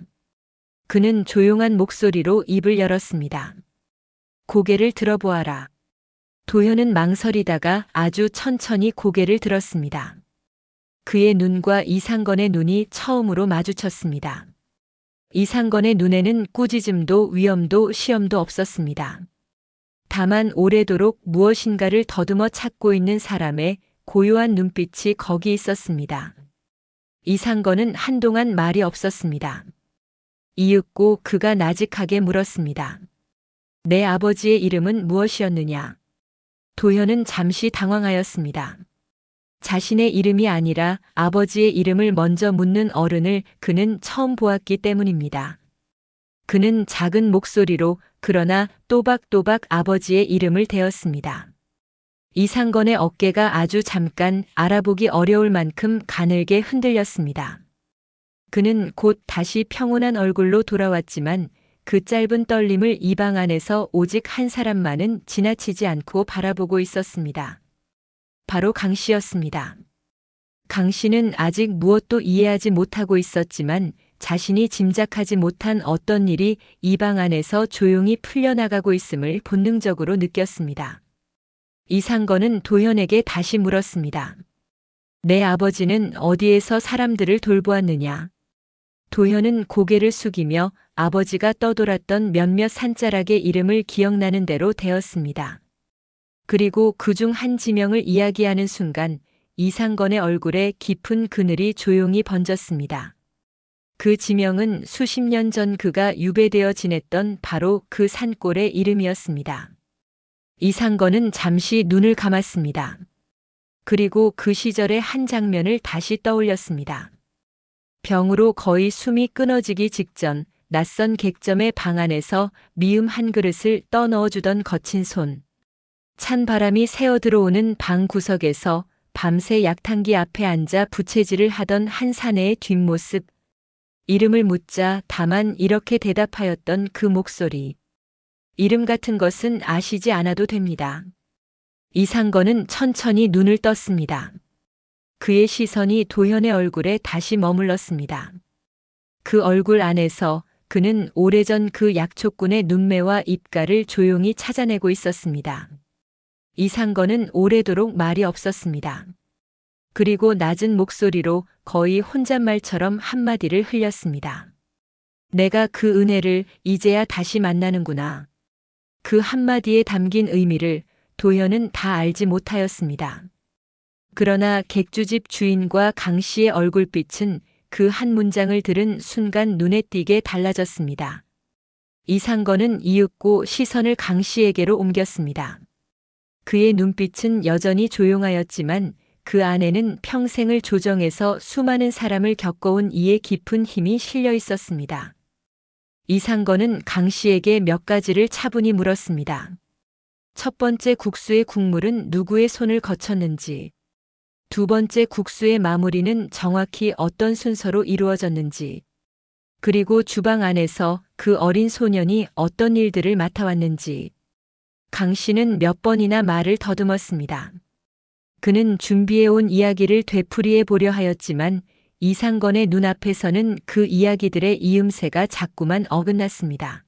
그는 조용한 목소리로 입을 열었습니다. 고개를 들어보아라. 도현은 망설이다가 아주 천천히 고개를 들었습니다. 그의 눈과 이상건의 눈이 처음으로 마주쳤습니다. 이상건의 눈에는 꾸짖음도 위험도 시험도 없었습니다. 다만 오래도록 무엇인가를 더듬어 찾고 있는 사람의 고요한 눈빛이 거기 있었습니다. 이상건은 한동안 말이 없었습니다. 이윽고 그가 나직하게 물었습니다. 내 아버지의 이름은 무엇이었느냐? 도현은 잠시 당황하였습니다. 자신의 이름이 아니라 아버지의 이름을 먼저 묻는 어른을 그는 처음 보았기 때문입니다. 그는 작은 목소리로 그러나 또박또박 아버지의 이름을 대었습니다. 이상건의 어깨가 아주 잠깐 알아보기 어려울 만큼 가늘게 흔들렸습니다. 그는 곧 다시 평온한 얼굴로 돌아왔지만 그 짧은 떨림을 이 방 안에서 오직 한 사람만은 지나치지 않고 바라보고 있었습니다. 바로 강 씨였습니다. 강 씨는 아직 무엇도 이해하지 못하고 있었지만 자신이 짐작하지 못한 어떤 일이 이 방 안에서 조용히 풀려나가고 있음을 본능적으로 느꼈습니다. 이상건은 도현에게 다시 물었습니다. 내 아버지는 어디에서 사람들을 돌보았느냐? 도현은 고개를 숙이며 아버지가 떠돌았던 몇몇 산자락의 이름을 기억나는 대로 대었습니다. 그리고 그중 한 지명을 이야기하는 순간 이상건의 얼굴에 깊은 그늘이 조용히 번졌습니다. 그 지명은 수십 년 전 그가 유배되어 지냈던 바로 그 산골의 이름이었습니다. 이상건은 잠시 눈을 감았습니다. 그리고 그 시절의 한 장면을 다시 떠올렸습니다. 병으로 거의 숨이 끊어지기 직전 낯선 객점의 방 안에서 미음 한 그릇을 떠넣어주던 거친 손. 찬 바람이 새어 들어오는 방 구석에서 밤새 약탕기 앞에 앉아 부채질을 하던 한 사내의 뒷모습. 이름을 묻자 다만 이렇게 대답하였던 그 목소리. 이름 같은 것은 아시지 않아도 됩니다. 이상건은 천천히 눈을 떴습니다. 그의 시선이 도현의 얼굴에 다시 머물렀습니다. 그 얼굴 안에서 그는 오래전 그 약초꾼의 눈매와 입가를 조용히 찾아내고 있었습니다. 이상건은 오래도록 말이 없었습니다. 그리고 낮은 목소리로 거의 혼잣말처럼 한마디를 흘렸습니다. 내가 그 은혜를 이제야 다시 만나는구나. 그 한마디에 담긴 의미를 도현은 다 알지 못하였습니다. 그러나 객주집 주인과 강 씨의 얼굴빛은 그 한 문장을 들은 순간 눈에 띄게 달라졌습니다. 이상건은 이윽고 시선을 강 씨에게로 옮겼습니다. 그의 눈빛은 여전히 조용하였지만 그 안에는 평생을 조정해서 수많은 사람을 겪어온 이의 깊은 힘이 실려 있었습니다. 이상건은 강 씨에게 몇 가지를 차분히 물었습니다. 첫 번째 국수의 국물은 누구의 손을 거쳤는지, 두 번째 국수의 마무리는 정확히 어떤 순서로 이루어졌는지, 그리고 주방 안에서 그 어린 소년이 어떤 일들을 맡아왔는지. 강 씨는 몇 번이나 말을 더듬었습니다. 그는 준비해온 이야기를 되풀이해 보려 하였지만 이상건의 눈앞에서는 그 이야기들의 이음새가 자꾸만 어긋났습니다.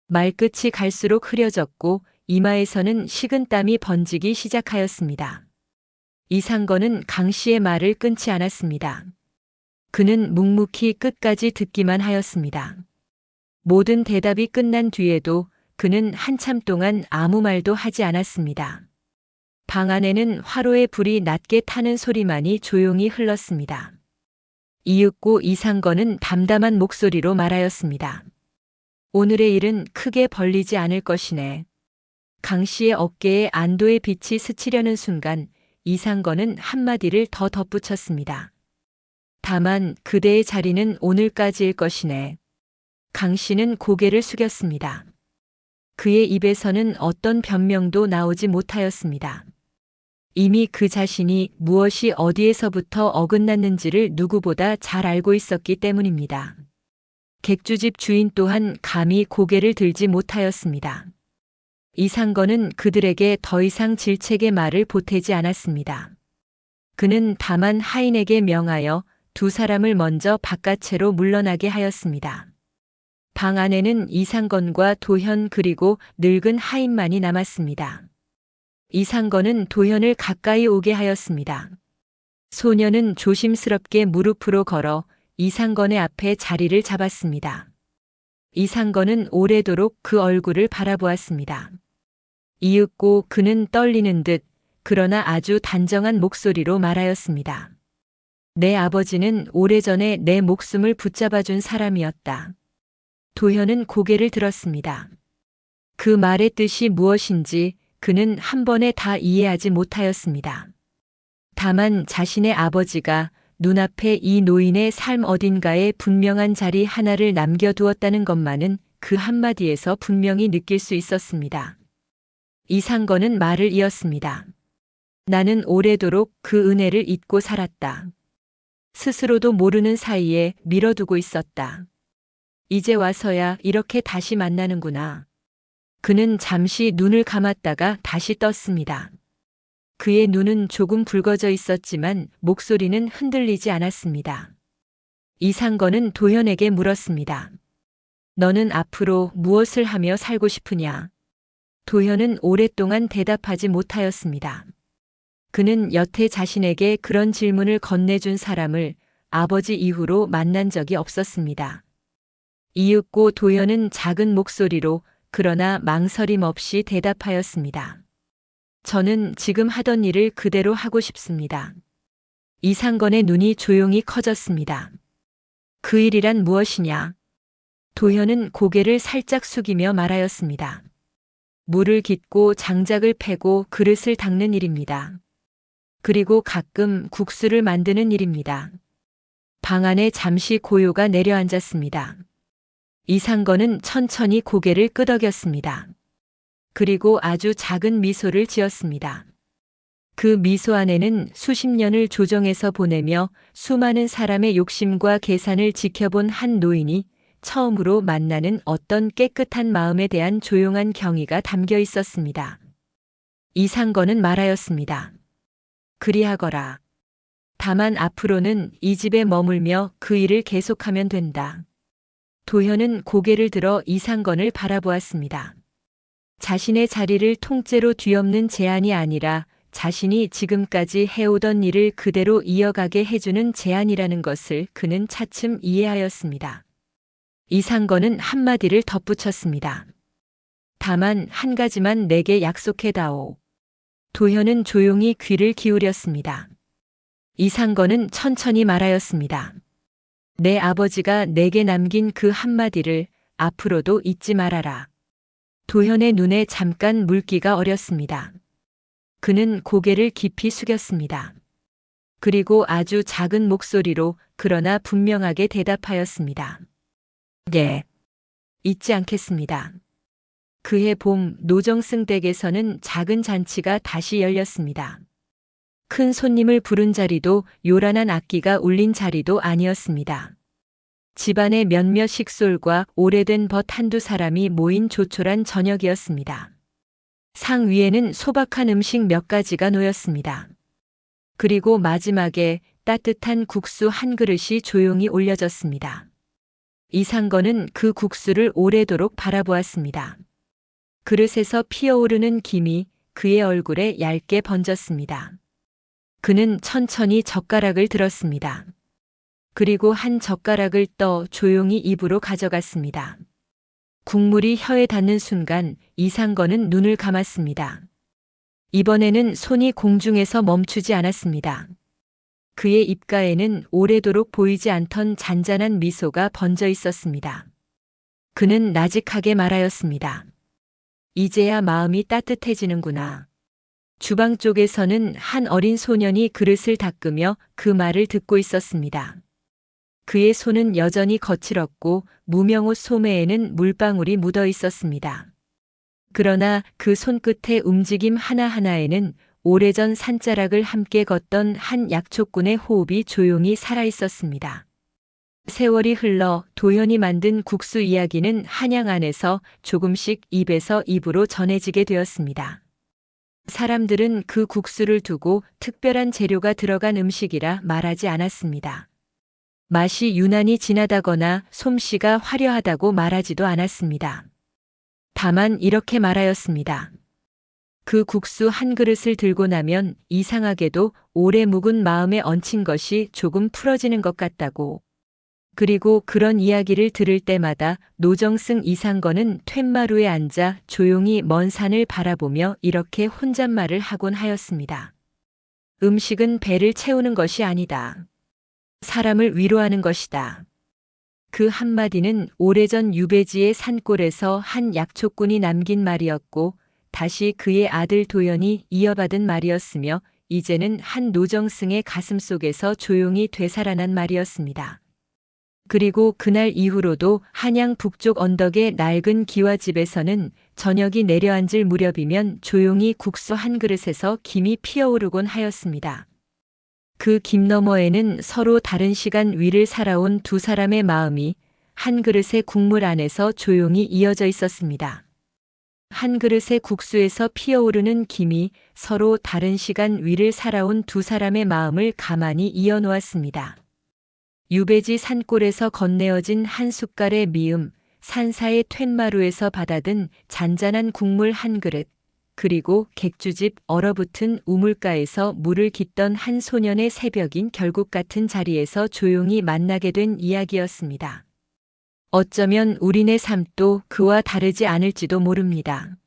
말끝이 갈수록 흐려졌고 이마에서는 식은땀이 번지기 시작하였습니다. 이상건은 강 씨의 말을 끊지 않았습니다. 그는 묵묵히 끝까지 듣기만 하였습니다. 모든 대답이 끝난 뒤에도 그는 한참 동안 아무 말도 하지 않았습니다. 방 안에는 화로의 불이 낮게 타는 소리만이 조용히 흘렀습니다. 이윽고 이상건은 담담한 목소리로 말하였습니다. 오늘의 일은 크게 벌리지 않을 것이네. 강 씨의 어깨에 안도의 빛이 스치려는 순간 이상건은 한마디를 더 덧붙였습니다. 다만 그대의 자리는 오늘까지일 것이네. 강 씨는 고개를 숙였습니다. 그의 입에서는 어떤 변명도 나오지 못하였습니다. 이미 그 자신이 무엇이 어디에서부터 어긋났는지를 누구보다 잘 알고 있었기 때문입니다. 객주집 주인 또한 감히 고개를 들지 못하였습니다. 이상건은 그들에게 더 이상 질책의 말을 보태지 않았습니다. 그는 다만 하인에게 명하여 두 사람을 먼저 바깥으로 물러나게 하였습니다. 방 안에는 이상건과 도현 그리고 늙은 하인만이 남았습니다. 이상건은 도현을 가까이 오게 하였습니다. 소녀는 조심스럽게 무릎으로 걸어 이상건의 앞에 자리를 잡았습니다. 이상건은 오래도록 그 얼굴을 바라보았습니다. 이윽고 그는 떨리는 듯 그러나 아주 단정한 목소리로 말하였습니다. 내 아버지는 오래전에 내 목숨을 붙잡아준 사람이었다. 도현은 고개를 들었습니다. 그 말의 뜻이 무엇인지 그는 한 번에 다 이해하지 못하였습니다. 다만 자신의 아버지가 눈앞에 이 노인의 삶 어딘가에 분명한 자리 하나를 남겨두었다는 것만은 그 한마디에서 분명히 느낄 수 있었습니다. 이상건은 말을 이었습니다. 나는 오래도록 그 은혜를 잊고 살았다. 스스로도 모르는 사이에 밀어두고 있었다. 이제 와서야 이렇게 다시 만나는구나. 그는 잠시 눈을 감았다가 다시 떴습니다. 그의 눈은 조금 붉어져 있었지만 목소리는 흔들리지 않았습니다. 이상건은 도현에게 물었습니다. 너는 앞으로 무엇을 하며 살고 싶으냐? 도현은 오랫동안 대답하지 못하였습니다. 그는 여태 자신에게 그런 질문을 건네준 사람을 아버지 이후로 만난 적이 없었습니다. 이윽고 도현은 작은 목소리로 그러나 망설임 없이 대답하였습니다. 저는 지금 하던 일을 그대로 하고 싶습니다. 이상건의 눈이 조용히 커졌습니다. 그 일이란 무엇이냐? 도현은 고개를 살짝 숙이며 말하였습니다. 물을 깃고 장작을 패고 그릇을 닦는 일입니다. 그리고 가끔 국수를 만드는 일입니다. 방 안에 잠시 고요가 내려앉았습니다. 이상건은 천천히 고개를 끄덕였습니다. 그리고 아주 작은 미소를 지었습니다. 그 미소 안에는 수십 년을 조정해서 보내며 수많은 사람의 욕심과 계산을 지켜본 한 노인이 처음으로 만나는 어떤 깨끗한 마음에 대한 조용한 경의가 담겨 있었습니다. 이상건은 말하였습니다. 그리하거라. 다만 앞으로는 이 집에 머물며 그 일을 계속하면 된다. 도현은 고개를 들어 이상건을 바라보았습니다. 자신의 자리를 통째로 뒤엎는 제안이 아니라 자신이 지금까지 해오던 일을 그대로 이어가게 해주는 제안이라는 것을 그는 차츰 이해하였습니다. 이상건은 한마디를 덧붙였습니다. 다만 한 가지만 내게 약속해다오. 도현은 조용히 귀를 기울였습니다. 이상건은 천천히 말하였습니다. 내 아버지가 내게 남긴 그 한마디를 앞으로도 잊지 말아라. 도현의 눈에 잠깐 물기가 어렸습니다. 그는 고개를 깊이 숙였습니다. 그리고 아주 작은 목소리로 그러나 분명하게 대답하였습니다. 예, 잊지 않겠습니다. 그해 봄 노정승 댁에서는 작은 잔치가 다시 열렸습니다. 큰 손님을 부른 자리도 요란한 악기가 울린 자리도 아니었습니다. 집안의 몇몇 식솔과 오래된 벗 한두 사람이 모인 조촐한 저녁이었습니다. 상 위에는 소박한 음식 몇 가지가 놓였습니다. 그리고 마지막에 따뜻한 국수 한 그릇이 조용히 올려졌습니다. 이상건은 그 국수를 오래도록 바라보았습니다. 그릇에서 피어오르는 김이 그의 얼굴에 얇게 번졌습니다. 그는 천천히 젓가락을 들었습니다. 그리고 한 젓가락을 떠 조용히 입으로 가져갔습니다. 국물이 혀에 닿는 순간 이상건은 눈을 감았습니다. 이번에는 손이 공중에서 멈추지 않았습니다. 그의 입가에는 오래도록 보이지 않던 잔잔한 미소가 번져 있었습니다. 그는 나직하게 말하였습니다. 이제야 마음이 따뜻해지는구나. 주방 쪽에서는 한 어린 소년이 그릇을 닦으며 그 말을 듣고 있었습니다. 그의 손은 여전히 거칠었고 무명옷 소매에는 물방울이 묻어 있었습니다. 그러나 그 손끝의 움직임 하나하나에는 오래전 산자락을 함께 걷던 한 약초꾼의 호흡이 조용히 살아 있었습니다. 세월이 흘러 도현이 만든 국수 이야기는 한양 안에서 조금씩 입에서 입으로 전해지게 되었습니다. 사람들은 그 국수를 두고 특별한 재료가 들어간 음식이라 말하지 않았습니다. 맛이 유난히 진하다거나 솜씨가 화려하다고 말하지도 않았습니다. 다만 이렇게 말하였습니다. 그 국수 한 그릇을 들고 나면 이상하게도 오래 묵은 마음에 얹힌 것이 조금 풀어지는 것 같다고. 그리고 그런 이야기를 들을 때마다 노정승 이상건은 툇마루에 앉아 조용히 먼 산을 바라보며 이렇게 혼잣말을 하곤 하였습니다. 음식은 배를 채우는 것이 아니다. 사람을 위로하는 것이다. 그 한마디는 오래전 유배지의 산골에서 한 약초꾼이 남긴 말이었고 다시 그의 아들 도연이 이어받은 말이었으며 이제는 한 노정승의 가슴속에서 조용히 되살아난 말이었습니다. 그리고 그날 이후로도 한양 북쪽 언덕의 낡은 기와집에서는 저녁이 내려앉을 무렵이면 조용히 국수 한 그릇에서 김이 피어오르곤 하였습니다. 그 김 너머에는 서로 다른 시간 위를 살아온 두 사람의 마음이 한 그릇의 국물 안에서 조용히 이어져 있었습니다. 한 그릇의 국수에서 피어오르는 김이 서로 다른 시간 위를 살아온 두 사람의 마음을 가만히 이어놓았습니다. 유배지 산골에서 건네어진 한 숟갈의 미음, 산사의 툇마루에서 받아든 잔잔한 국물 한 그릇, 그리고 객주집 얼어붙은 우물가에서 물을 깃던 한 소년의 새벽인 결국 같은 자리에서 조용히 만나게 된 이야기였습니다. 어쩌면 우리네 삶도 그와 다르지 않을지도 모릅니다.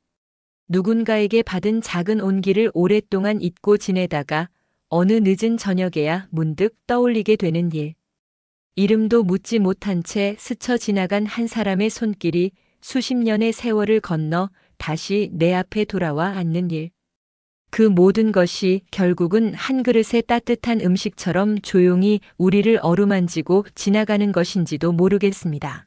누군가에게 받은 작은 온기를 오랫동안 잊고 지내다가 어느 늦은 저녁에야 문득 떠올리게 되는 일. 이름도 묻지 못한 채 스쳐 지나간 한 사람의 손길이 수십 년의 세월을 건너 다시 내 앞에 돌아와 앉는 일. 그 모든 것이 결국은 한 그릇의 따뜻한 음식처럼 조용히 우리를 어루만지고 지나가는 것인지도 모르겠습니다.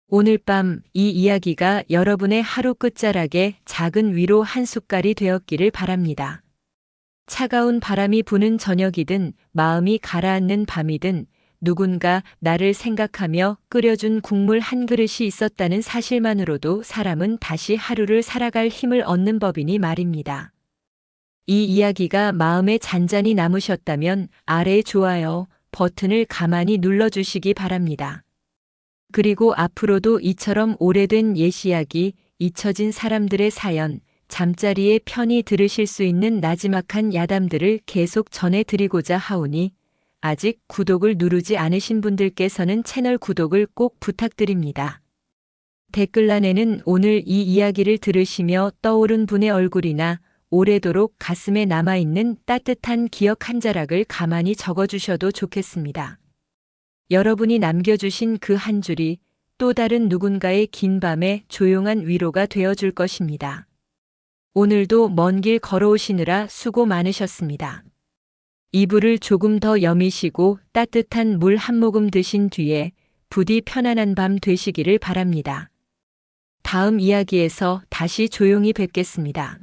오늘 밤 이 이야기가 여러분의 하루 끝자락에 작은 위로 한 숟갈이 되었기를 바랍니다. 차가운 바람이 부는 저녁이든 마음이 가라앉는 밤이든 누군가 나를 생각하며 끓여준 국물 한 그릇이 있었다는 사실만으로도 사람은 다시 하루를 살아갈 힘을 얻는 법이니 말입니다. 이 이야기가 마음에 잔잔히 남으셨다면 아래 좋아요 버튼을 가만히 눌러주시기 바랍니다. 그리고 앞으로도 이처럼 오래된 옛 이야기, 잊혀진 사람들의 사연, 잠자리에 편히 들으실 수 있는 나지막한 야담들을 계속 전해드리고자 하오니 아직 구독을 누르지 않으신 분들께서는 채널 구독을 꼭 부탁드립니다. 댓글란에는 오늘 이 이야기를 들으시며 떠오른 분의 얼굴이나 오래도록 가슴에 남아있는 따뜻한 기억 한 자락을 가만히 적어주셔도 좋겠습니다. 여러분이 남겨주신 그 한 줄이 또 다른 누군가의 긴 밤에 조용한 위로가 되어줄 것입니다. 오늘도 먼 길 걸어오시느라 수고 많으셨습니다. 이불을 조금 더 여미시고 따뜻한 물 한 모금 드신 뒤에 부디 편안한 밤 되시기를 바랍니다. 다음 이야기에서 다시 조용히 뵙겠습니다.